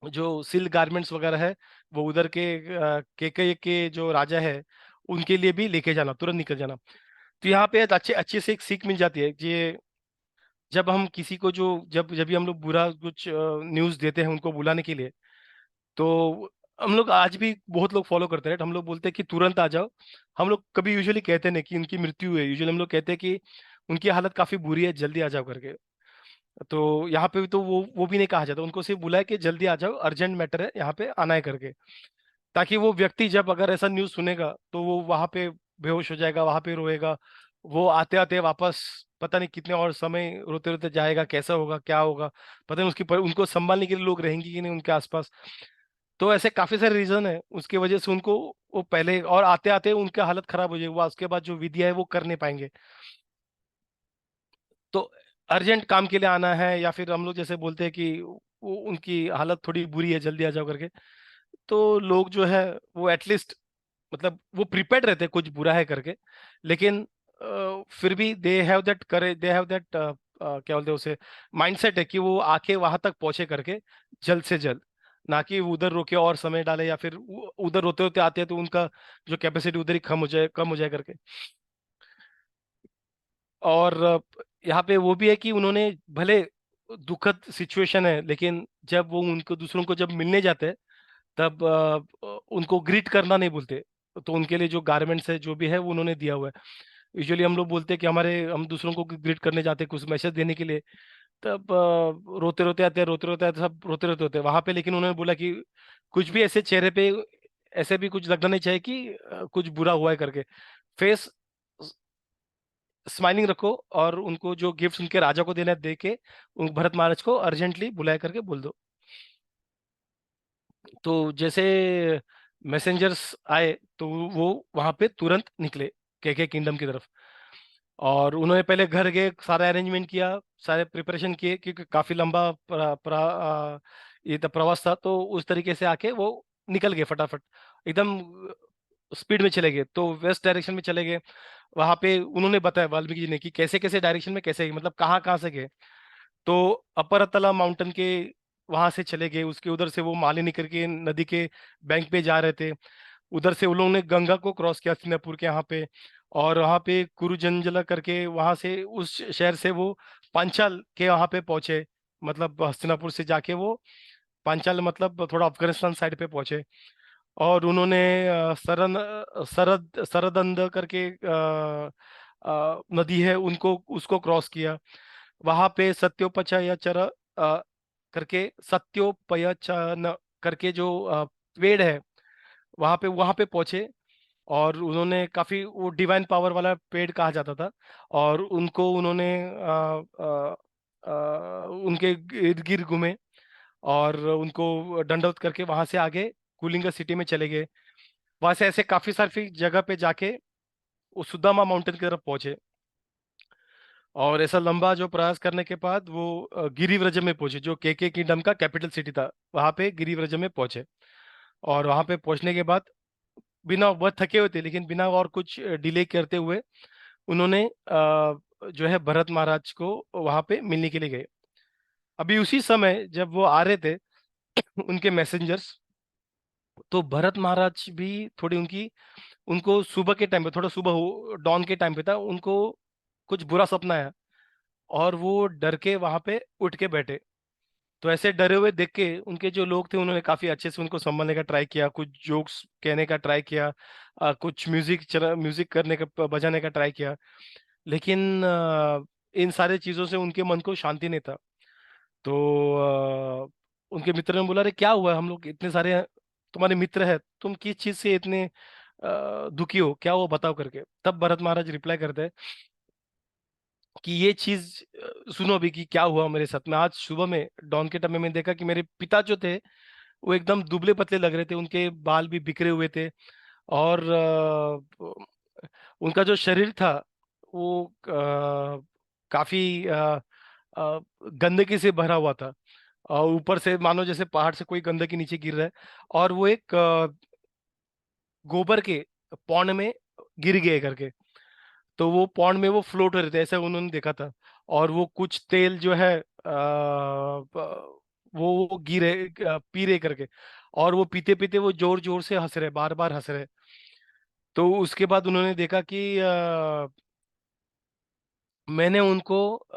जो सिल्क गारमेंट्स वगैरह है, वो उधर के जो राजा है उनके लिए भी लेके जाना, तुरंत निकल जाना। तो यहाँ पे अच्छे अच्छे से एक सीख मिल जाती है कि जब हम किसी को जो जब जब भी हम लोग बुरा कुछ न्यूज़ देते हैं उनको बुलाने के लिए, तो हम लोग आज भी बहुत लोग फॉलो करते हैं, हम लोग बोलते हैं कि तुरंत आ जाओ। हम लोग कभी यूजुअली कहते नहीं कि उनकी मृत्यु हुई है, यूजुअली हम लोग कहते हैं कि उनकी हालत काफी बुरी है, जल्दी आ जाओ करके। तो यहाँ पे भी तो वो भी नहीं कहा जाता, उनको सिर्फ बुलाया कि जल्दी आ जाओ, अर्जेंट मैटर है, यहाँ पे आना है करके। ताकि वो व्यक्ति जब अगर ऐसा न्यूज़ सुनेगा तो वो वहां पे बेहोश हो जाएगा, वहां पे रोएगा। वो आते आते वापस पता नहीं कितने और समय रोते रोते जाएगा, कैसा होगा क्या होगा पता नहीं, उनको संभालने के लिए लोग रहेंगे कि नहीं उनके आसपास। तो ऐसे काफी सारे रीजन है, उसकी वजह से उनको वो पहले और आते आते उनका हालत खराब हो जाएगी, उसके बाद जो विधिया है वो कर नहीं पाएंगे। तो अर्जेंट काम के लिए आना है, या फिर हम लोग जैसे बोलते हैं कि वो उनकी हालत थोड़ी बुरी है, जल्दी आ जाओ करके। तो लोग जो है वो एटलीस्ट, मतलब वो प्रिपेयर्ड रहते हैं कुछ बुरा है करके, लेकिन फिर भी दे हैव दैट करे, दे हैव दैट क्या बोलते हैं उसे, माइंडसेट है कि वो आके वहां तक पहुंचे करके जल्द से जल्द, ना कि वो उधर रोके और समय डाले, या फिर उधर रोते होते आते हैं तो उनका जो कैपेसिटी उधर ही कम हो जाए करके। और यहाँ पे वो भी है कि उन्होंने भले दुखद सिचुएशन है, लेकिन जब वो उनको दूसरों को जब मिलने जाते हैं, तब उनको ग्रीट करना नहीं भूलते। तो उनके लिए जो गारमेंट्स है जो भी है वो उन्होंने दिया हुआ है। यूजुअली हम लोग बोलते हैं कि हम दूसरों को ग्रीट करने जाते हैं कुछ मैसेज देने के लिए, तब रोते रोते आते हैं, रोते रोते आते हैं, सब रोते रोते होते हैं वहां पे। लेकिन उन्होंने बोला कि कुछ भी ऐसे चेहरे पे ऐसे भी कुछ लगना नहीं चाहिए कि कुछ बुरा हुआ है करके। फेस स्माइलिंग रखो, और उनको जो गिफ्ट उनके राजा को देना है दे के उन भरत महाराज को अर्जेंटली बुलाया करके बोल दो। तो जैसे मैसेंजर्स आए, तो वो वहां पे तुरंत निकले के किंगडम की तरफ। और उन्होंने पहले घर गए, सारा अरेंजमेंट किया, सारे प्रिपरेशन किए, क्योंकि काफी लंबा ये तो प्रवास था। तो उस तरीके से आके वो निकल गए फटाफट, एकदम स्पीड में चले गए, तो वेस्ट डायरेक्शन में चले गए। वहां पे उन्होंने बताया वाल्मीकि जी ने कि कैसे कैसे डायरेक्शन में कैसे, मतलब कहाँ कहाँ से गए। तो अपरतला माउंटेन के वहां से चले गए, उसके उधर से वो मालिनी करके नदी के बैंक पे जा रहे थे। उधर से उन लोगों ने गंगा को क्रॉस किया सिंगापुर के यहाँ पे, और वहाँ पे कुरुजंजला करके वहां से उस शहर से वो पांचाल के वहां पे पहुंचे। मतलब हस्तिनापुर से जाके वो पांचाल, मतलब थोड़ा अफगानिस्तान साइड पे पहुंचे। और उन्होंने सरदंद करके नदी है, उनको उसको क्रॉस किया। वहां पे सत्योपचयचर करके सत्योपयचन करके जो पेड़ है, वहां पे पहुंचे। और उन्होंने काफी वो डिवाइन पावर वाला पेड़ कहा जाता था। और उनको उन्होंने उनके इर्द गिर्द घूमे और उनको दंडवत करके वहां से आगे कुलिंगा सिटी में चले गए। वहां से ऐसे काफी सारी जगह पे जाके वो सुदामा माउंटेन की तरफ पहुंचे। और ऐसा लंबा जो प्रयास करने के बाद वो गिरिव्रज में पहुंचे, जो के किंगडम का कैपिटल सिटी था। वहां पे गिरिव्रज में पहुंचे। और वहां पे पहुंचने के बाद बिना, वह थके हुए थे लेकिन बिना और कुछ डिले करते हुए उन्होंने जो है भरत महाराज को वहां पे मिलने के लिए गए। अभी उसी समय जब वो आ रहे थे उनके मैसेंजर्स, तो भरत महाराज भी थोड़ी उनकी, उनको सुबह के टाइम पे, थोड़ा सुबह हो डॉन के टाइम पे था, उनको कुछ बुरा सपना आया और वो डर के वहां पे उठ के बैठे। तो ऐसे डरे हुए देख के उनके जो लोग थे उन्होंने काफी अच्छे से उनको संभालने का ट्राई किया, कुछ जोक्स कहने का ट्राई किया, कुछ म्यूजिक करने का, बजाने का ट्राई किया। लेकिन इन सारे चीजों से उनके मन को शांति नहीं था। तो उनके मित्र ने बोला, अरे क्या हुआ, हम लोग इतने सारे तुम्हारे मित्र हैं, तुम किस चीज से इतने दुखी हो, क्या वो बताओ करके। तब भरत महाराज रिप्लाई करते हैं कि ये चीज सुनो अभी कि क्या हुआ मेरे साथ में। आज सुबह में डॉन के टाइम में मैंने देखा कि मेरे पिता जो थे वो एकदम दुबले पतले लग रहे थे, उनके बाल भी बिखरे हुए थे। और उनका जो शरीर था वो काफी गंदगी से भरा हुआ था। और ऊपर से मानो जैसे पहाड़ से कोई गंदगी नीचे गिर रहा है। और वो एक गोबर के पौंड में गिर गए करके। तो वो पौंड में वो फ्लोट हो रहे थे, ऐसा उन्होंने देखा था। और वो कुछ तेल जो है वो गिरे, पी रहे करके। और वो पीते पीते वो जोर जोर से हंस रहे, बार बार हंस रहे। तो उसके बाद उन्होंने देखा कि मैंने उनको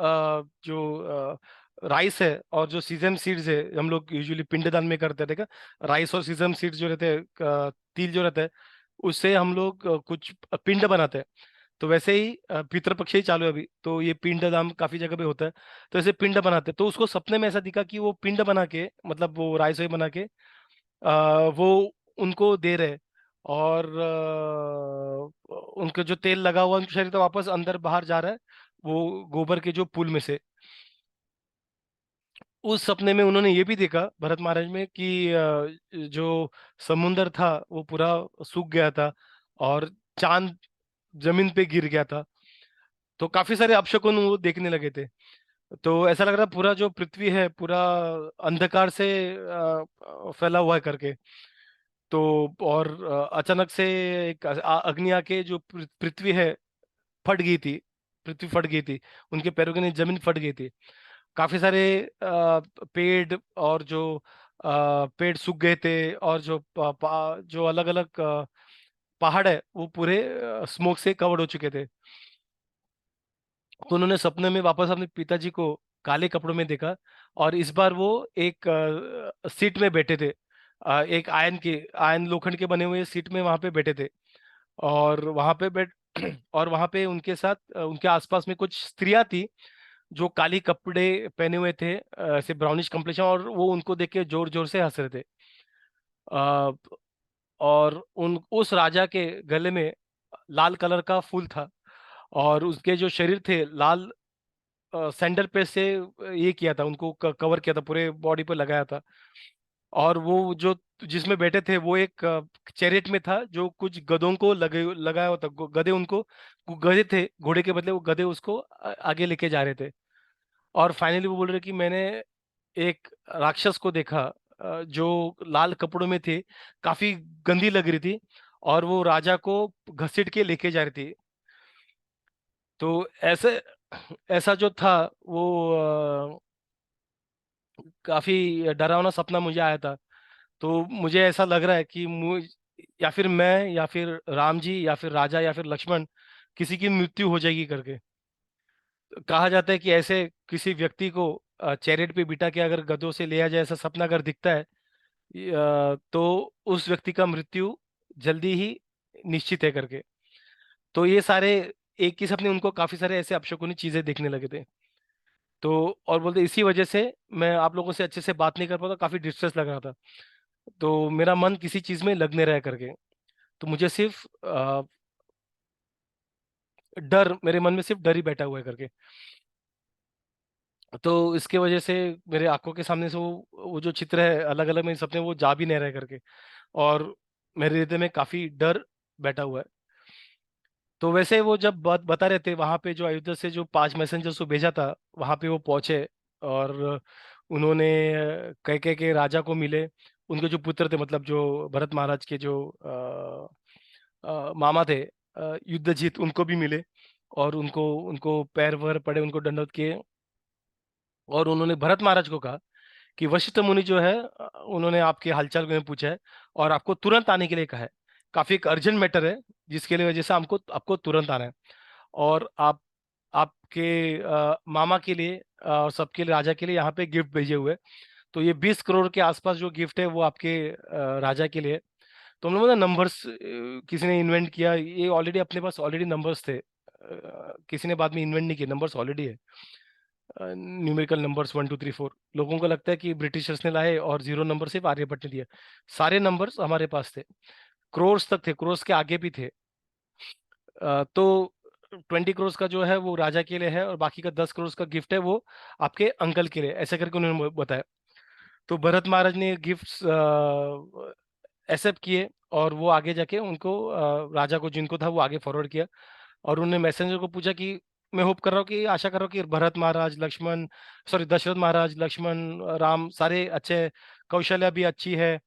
जो राइस है और जो सीजम सीड्स है, हम लोग यूजुअली पिंडदान में करते थे, राइस और सीजम सीड्स जो रहते हैं, तिल जो रहता है, उससे हम लोग कुछ पिंड बनाते हैं। तो वैसे ही पितृपक्ष ही चालू है अभी, तो ये पिंड दान काफी जगह पे होता है। तो ऐसे पिंड बनाते हैं, तो उसको सपने में ऐसा दिखा कि वो पिंड बना के, मतलब वो राइस बना के वो उनको दे रहे। और उनका जो तेल लगा हुआ उनके शरीर तो वापस अंदर बाहर जा रहा है, वो गोबर के जो पुल में से। उस सपने में उन्होंने ये भी देखा भरत महाराज में कि जो समुंदर था वो पूरा सूख गया था और चांद जमीन पे गिर गया था। तो काफी सारे अपशकुन वो देखने लगे थे। तो ऐसा लग रहा पूरा जो पृथ्वी है पूरा अंधकार से फैला हुआ है करके। तो और अचानक से एक अग्नि आके जो पृथ्वी है फट गई थी। पृथ्वी फट गई थी, उनके पैरों के नीचे जमीन फट गई थी। काफी सारे पेड़ और जो पेड़ सूख गए थे, और जो जो अलग अलग पहाड़ है वो पूरे स्मोक से कवर्ड हो चुके थे। तो उन्होंने सपने में वापस अपने पिताजी को काले कपड़ों में देखा। और इस बार वो एक सीट में बैठे थे, एक आयन लोखंड के बने हुए सीट में वहां पे बैठे थे। और वहां पे बैठ और वहां पे उनके साथ उनके आसपास में कुछ स्त्रियां थी जो काली कपड़े पहने हुए थे, ऐसे ब्राउनिश कम्प्लेक्शन, और वो उनको देख के जोर जोर से हंस रहे थे। अ, और उन उस राजा के गले में लाल कलर का फूल था। और उसके जो शरीर थे लाल सैंडल पे से ये किया था, उनको कवर किया था, पूरे बॉडी पे लगाया था। और वो जो जिसमें बैठे थे वो एक चैरिट में था जो कुछ गधों को लगाया हुआ था। गधे उनको, गधे थे घोड़े के बदले, वो गधे उसको आगे लेके जा रहे थे। और फाइनली वो बोल रहे कि मैंने एक राक्षस को देखा जो लाल कपड़ों में थे, काफी गंदी लग रही थी, और वो राजा को घसीट के लेके जा रही थी। तो ऐसे ऐसा जो था वो काफी डरावना सपना मुझे आया था। तो मुझे ऐसा लग रहा है कि या फिर मैं, या फिर राम जी, या फिर राजा, या फिर लक्ष्मण, किसी की मृत्यु हो जाएगी करके। कहा जाता है कि ऐसे किसी व्यक्ति को चैरिट पे बिठा के अगर गधों से लिया जाए, ऐसा सपना अगर दिखता है तो उस व्यक्ति का मृत्यु जल्दी ही निश्चित है करके। तो ये सारे एक ही सपने उनको काफी सारे ऐसे अपशकुनी चीजें देखने लगे थे। तो और बोलते इसी वजह से मैं आप लोगों से अच्छे से बात नहीं कर पाता, काफी डिस्ट्रेस लग रहा था। तो मेरा मन किसी चीज में लगने रहा करके। तो मुझे सिर्फ डर, मेरे मन में सिर्फ डर ही बैठा हुआ है करके। तो इसके वजह से मेरे आंखों के सामने से वो जो चित्र है अलग अलग मेरे सपने वो जा भी नहीं रहे करके, और मेरे हृदय में काफी डर बैठा हुआ है। तो वैसे वो जब बात बता रहे थे, वहां पे जो अयोध्या से जो 5 मैसेंजर्स को भेजा था, वहां पे वो पहुंचे, और उन्होंने कैकेय के राजा को मिले। उनके जो पुत्र थे, मतलब जो भरत महाराज के जो मामा थे, युद्धजीत, उनको भी मिले, और उनको उनको पैर वैर पड़े, उनको दंडवत किए। और उन्होंने भरत महाराज को कहा कि वशिष्ठ मुनि जो है, उन्होंने आपके हालचाल को पूछा है और आपको तुरंत आने के लिए कहा है। काफी एक अर्जेंट मैटर है, जिसके लिए वजह से हमको आपको तुरंत आना है। और आप आपके मामा के लिए और सबके लिए, राजा के लिए यहाँ पे गिफ्ट भेजे हुए हैं। तो ये 20 करोड़ के आसपास जो गिफ्ट है वो आपके राजा के लिए। तो हम लोग ना नंबर्स किसी ने इन्वेंट किया, ये ऑलरेडी अपने पास ऑलरेडी नंबर्स थे, किसी ने बाद में इन्वेंट नहीं किए, नंबर्स ऑलरेडी है। न्यूमेरिकल नंबर्स 1 2 3 4, लोगों को लगता है कि ब्रिटिशर्स ने लाए और जीरो नंबर सिर्फ आर्यभट्ट ने दिया। सारे नंबर्स हमारे पास थे, क्रोर्स तक थे, क्रोर्स के आगे भी थे। तो 20 करोड़ का जो है वो राजा के लिए है, और बाकी का 10 करोड़ का गिफ्ट है वो आपके अंकल के लिए, ऐसे करके उन्होंने बताया। तो भरत महाराज ने गिफ्ट्स एक्सेप्ट किए, और वो आगे जाके उनको राजा को जिनको था वो आगे फॉरवर्ड किया। और उन्होंने मैसेंजर को पूछा कि मैं होप कर रहा हूँ कि आशा कर रहा हूँ कि भरत महाराज, लक्ष्मण, सॉरी दशरथ महाराज, लक्ष्मण, राम सारे अच्छे हैं, कौशल्या भी अच्छी है,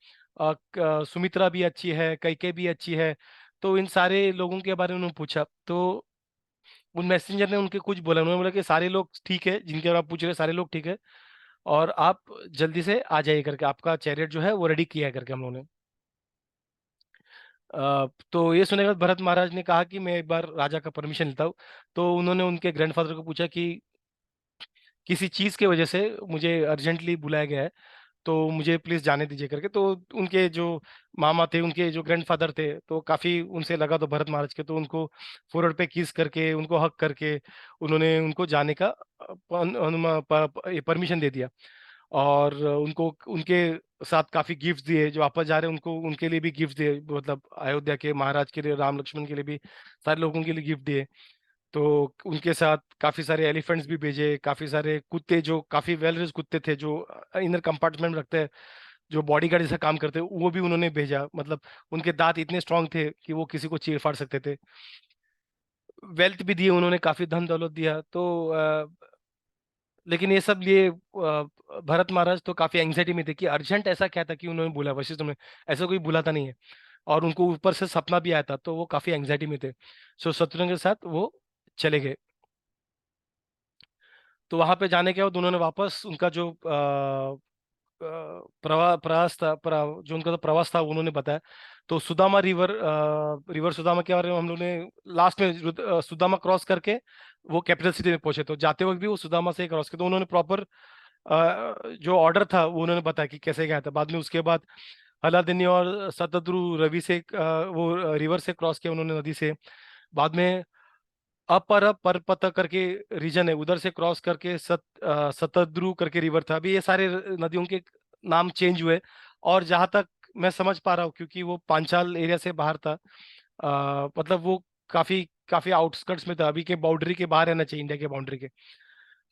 सुमित्रा भी अच्छी है, कैकेयी भी अच्छी है। तो इन सारे लोगों के बारे में उन्होंने पूछा। तो उन मैसेंजर ने उनके कुछ बोला, उन्होंने बोला कि सारे लोग ठीक है, जिनके बारे में आप पूछ रहे हैं सारे लोग ठीक है, और आप जल्दी से आ जाइए करके, आपका चैरियट जो है वो रेडी किया है करके हम लोगों ने। तो ये सुने के बाद भरत महाराज ने कहा कि मैं एक बार राजा का परमिशन लेता हूँ। तो उन्होंने उनके ग्रैंडफादर को पूछा कि किसी चीज़ की वजह से मुझे अर्जेंटली बुलाया गया है, तो मुझे प्लीज जाने दीजिए करके। तो उनके जो मामा थे, उनके जो ग्रैंडफादर थे, तो काफी उनसे लगा तो भरत महाराज के, तो उनको फोरहेड पे किस करके, उनको हक करके, उन्होंने उनको जाने का परमिशन दे दिया। और उनको उनके साथ काफी गिफ्ट दिए, जो वापस जा रहे हैं उनको उनके लिए भी गिफ्ट दिए, मतलब अयोध्या के महाराज के लिए, राम लक्ष्मण के लिए भी, सारे लोगों के लिए गिफ्ट दिए। तो उनके साथ काफी सारे एलिफेंट्स भी भेजे, काफी सारे कुत्ते, जो काफी वेल रेस कुत्ते थे, जो इनर कंपार्टमेंट में रखते हैं, जो बॉडीगार्ड जैसा काम करते हैं, वो भी उन्होंने भेजा। मतलब उनके दांत इतने स्ट्रांग थे कि वो किसी को चीर फाड़ सकते थे। वेल्थ भी दिए उन्होंने, काफी धन दौलत दिया। तो लेकिन ये सब लिए भरत महाराज तो काफी एंग्जाइटी में थे कि अर्जेंट ऐसा क्या था कि उन्होंने बोला, वशिष्ठ ने ऐसा कोई बुलाता नहीं है। और उनको ऊपर से सपना भी आया था, तो वो काफी एंग्जाइटी में थे। सो शत्रुघ्न के साथ वो चले गए। तो वहां पे जाने के बाद उन्होंने वापस उनका जो प्रवास था, जो उनका तो प्रवास था वो उन्होंने बताया। तो सुदामा रिवर, रिवर सुदामा के बारे में हम लोग ने लास्ट में सुदामा क्रॉस करके वो कैपिटल सिटी में पहुंचे। तो जाते वक्त भी वो सुदामा से क्रॉस किया, तो उन्होंने प्रॉपर जो ऑर्डर था वो उन्होंने बताया कि कैसे गया था। बाद में उसके बाद हलादिनी और शतद्रु रवि से वो रिवर से क्रॉस किया उन्होंने, नदी से। बाद में अपर परपत करके रीजन है, उधर से क्रॉस करके सतद्रु करके रिवर था। अभी ये सारे नदियों के नाम चेंज हुए। और जहां तक मैं समझ पा रहा हूँ, क्योंकि वो पांचाल एरिया से बाहर था, मतलब वो काफी काफी आउटस्कर्ट्स में था, अभी के बाउंड्री के बाहर रहना चाहिए, इंडिया के बाउंड्री के।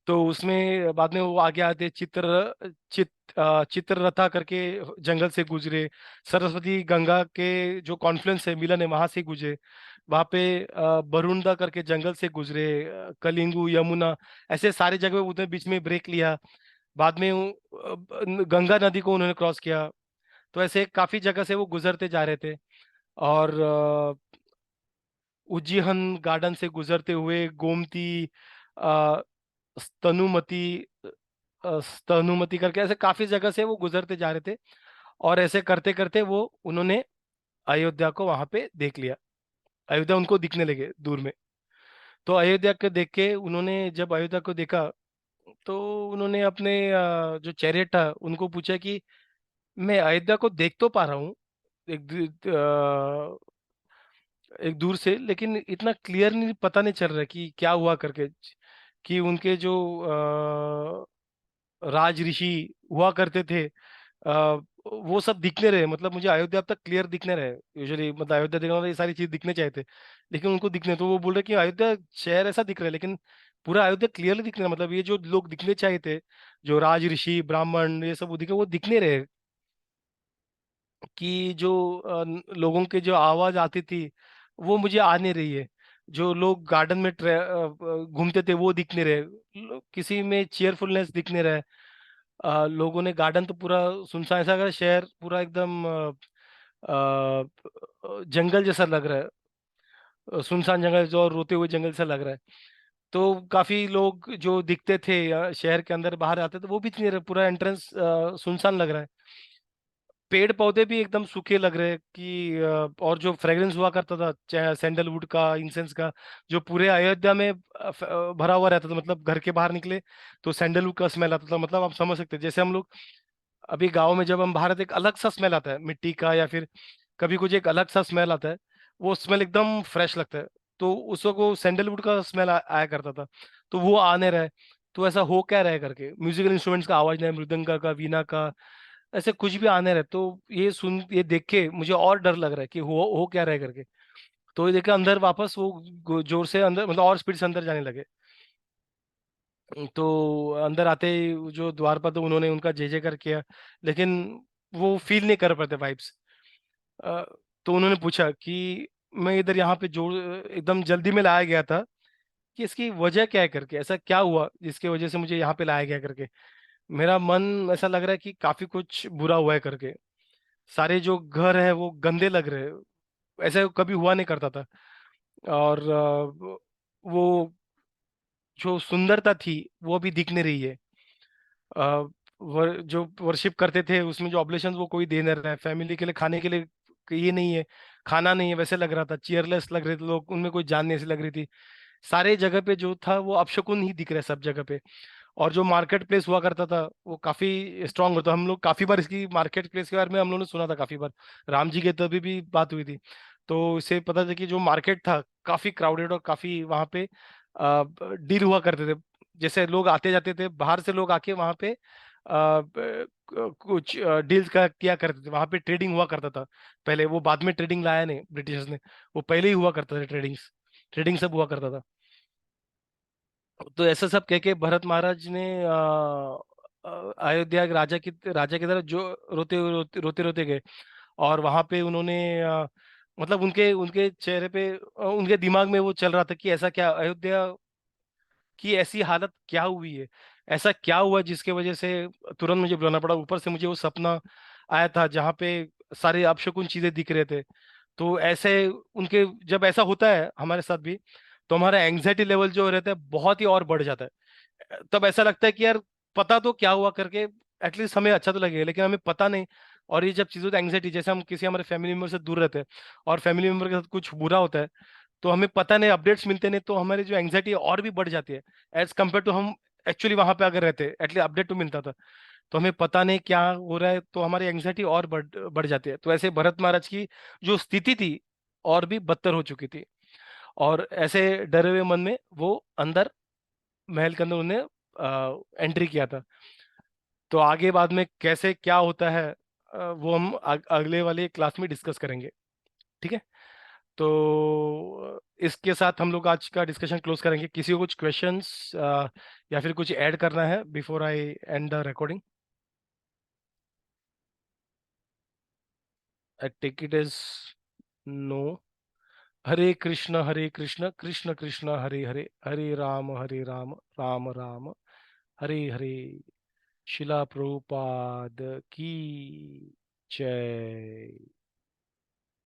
तो उसमें बाद में वो आगे आते चित्ररथा करके जंगल से गुजरे, सरस्वती गंगा के जो कॉन्फ्लुएंस है, मिलन है, वहां से गुजरे। वहां पे बरुंडा करके जंगल से गुजरे, कलिंगु, यमुना, ऐसे सारे जगह उधर बीच में ब्रेक लिया। बाद में गंगा नदी को उन्होंने क्रॉस किया। तो ऐसे काफी जगह से वो गुजरते जा रहे थे। और उज्जीहन गार्डन से गुजरते हुए गोमती, स्तनुमति, स्तनुमति करके ऐसे काफी जगह से वो गुजरते जा रहे थे। और ऐसे करते करते वो उन्होंने अयोध्या को वहां पे देख लिया। अयोध्या उनको दिखने लगे दूर में। तो अयोध्या को देख के उन्होंने, जब अयोध्या को देखा, तो उन्होंने अपने जो चैरियट था उनको पूछा कि मैं अयोध्या को देख तो पा रहा हूँ एक दूर से, लेकिन इतना क्लियर नहीं, पता नहीं चल रहा कि क्या हुआ करके, कि उनके जो राज ऋषि हुआ करते थे, वो सब दिखने रहे। मतलब मुझे अयोध्या अब तक क्लियर दिखने रहे। यूजुअली मतलब अयोध्या देखना मतलब ये सारी चीज दिखने चाहिए थे, लेकिन उनको दिखने, तो वो बोल रहे कि अयोध्या शहर ऐसा दिख रहा है, लेकिन पूरा अयोध्या क्लियरली दिखने रहा, मतलब ये जो लोग दिखने चाहिए थे, जो राज ऋषि ब्राह्मण ये सब वो दिखने रहे। कि जो लोगों के जो आवाज आती थी वो मुझे आ नहीं रही है। जो लोग गार्डन में घूमते थे वो दिख नहीं रहे। किसी में चीयरफुलनेस दिख नहीं रहा है। लोगों ने गार्डन तो पूरा सुनसान, ऐसा अगर शहर पूरा एकदम जंगल जैसा लग रहा है। सुनसान जंगल जो और रोते हुए जंगल सा लग रहा है। तो काफी लोग जो दिखते थे शहर के अंदर बाहर आते थे वो भी नहीं रहे, पूरा एंट्रेंस सुनसान लग रहा है। पेड़ पौधे भी एकदम सूखे लग रहे हैं कि और जो फ्रेग्रेंस हुआ करता था चाहे सैंडलवुड का, इंसेंस का, जो पूरे अयोध्या में भरा हुआ रहता था, मतलब घर के बाहर निकले तो सैंडलवुड का स्मेल आता था। मतलब आप समझ सकते हैं, जैसे हम लोग अभी गाँव में जब हम बाहर आते एक अलग सा स्मेल आता है मिट्टी का, या फिर कभी कुछ एक अलग सा स्मेल आता है, वो स्मेल एकदम फ्रेश लगता है। तो उस वक्त वो सैंडलवुड का स्मेल आया करता था, तो वो आने रहा है। तो ऐसा हो क्या रहा है करके, म्यूजिकल इंस्ट्रूमेंट्स का आवाज नहीं, मृदंगा का, वीणा का, ऐसे कुछ भी आने रहे। तो ये देख के मुझे और डर लग रहा है कि हो क्या रहा है करके। तो ये देखे अंदर वापस वो जोर से अंदर, मतलब और स्पीड से अंदर जाने लगे। तो अंदर आते ही जो द्वारपाल थे उन्होंने उनका जय जयकार किया, लेकिन वो फील नहीं कर पाते वाइब्स। तो उन्होंने पूछा कि मैं इधर यहाँ पे जोर एकदम जल्दी में लाया गया था, कि इसकी वजह क्या है करके, ऐसा क्या हुआ जिसकी वजह से मुझे यहाँ पे लाया गया करके। मेरा मन ऐसा लग रहा है कि काफी कुछ बुरा हुआ है करके। सारे जो घर है वो गंदे लग रहे हैं, ऐसा कभी हुआ नहीं करता था। और वो जो सुंदरता थी वो अभी दिख नहीं रही है। जो वर्शिप करते थे उसमें जो ऑब्लेशन वो कोई दे नहीं रहा है, फैमिली के लिए खाने के लिए ये नहीं है, खाना नहीं है, वैसे लग रहा था। चीयरलेस लग रहे थे लोग, उनमें कोई जान नहीं ऐसी लग रही थी। सारे जगह पे जो था वो अपशकुन ही दिख रहा है सब जगह पे। और जो मार्केट प्लेस हुआ करता था वो काफी स्ट्रांग होता, हम लोग काफी बार इसकी मार्केट प्लेस के बारे में हम लोगों ने सुना था काफी बार, राम जी के तभी भी बात हुई थी। तो इससे पता था कि जो मार्केट था काफी क्राउडेड और काफी वहाँ पे डील हुआ करते थे। जैसे लोग आते जाते थे बाहर से, लोग आके वहाँ पे कुछ डील्स का किया करते थे, वहाँ पे ट्रेडिंग हुआ करता था। पहले वो बाद में ट्रेडिंग लाया नहीं ब्रिटिशर्स ने, वो पहले ही हुआ करता था ट्रेडिंग्स, ट्रेडिंग सब हुआ करता था। तो ऐसा सब कह के भरत महाराज ने अयोध्या के राजा की तरफ जो रोते रोते गए। और वहां पे उन्होंने मतलब उनके उनके चेहरे पे उनके दिमाग में वो चल रहा था कि ऐसा क्या अयोध्या की ऐसी हालत क्या हुई है, ऐसा क्या हुआ जिसके वजह से तुरंत मुझे बुलाना पड़ा। ऊपर से मुझे वो सपना आया था जहाँ पे सारे अपशकुन चीजें दिख रहे थे। तो ऐसे उनके जब ऐसा होता है हमारे साथ भी, तो हमारा एंग्जाइटी लेवल जो रहता है बहुत ही और बढ़ जाता है। तब ऐसा लगता है कि यार पता तो क्या हुआ करके, एटलीस्ट हमें अच्छा तो लगेगा, लेकिन हमें पता नहीं। और ये जब चीज़ होती है एंग्जाइटी, जैसे हम किसी हमारे फैमिली मेम्बर से दूर रहते हैं और फैमिली मेम्बर के साथ कुछ बुरा होता है, तो हमें पता नहीं, अपडेट्स मिलते नहीं, तो हमारी जो एंग्जाइटी और भी बढ़ जाती है एज कम्पेयर टू हम एक्चुअली वहां पे अगर रहते, एटलीस्ट अपडेट तो मिलता था। तो हमें पता नहीं क्या हो रहा है, तो हमारी एंग्जाइटी और बढ़ जाती है। तो ऐसे भरत महाराज की जो स्थिति थी और भी बदतर हो चुकी थी। और ऐसे डरे हुए मन में वो अंदर महल के अंदर उन्हें एंट्री किया था। तो आगे बाद में कैसे क्या होता है वो हम अगले वाले क्लास में डिस्कस करेंगे। ठीक है। तो इसके साथ हम लोग आज का डिस्कशन क्लोज करेंगे। किसी को कुछ क्वेश्चंस या फिर कुछ ऐड करना है before I end the recording? I take it as no. Hare Krishna Krishna Krishna Hare Hare, Hare Ram Ram Ram Hare Hare. Srila Prabhupada की जय।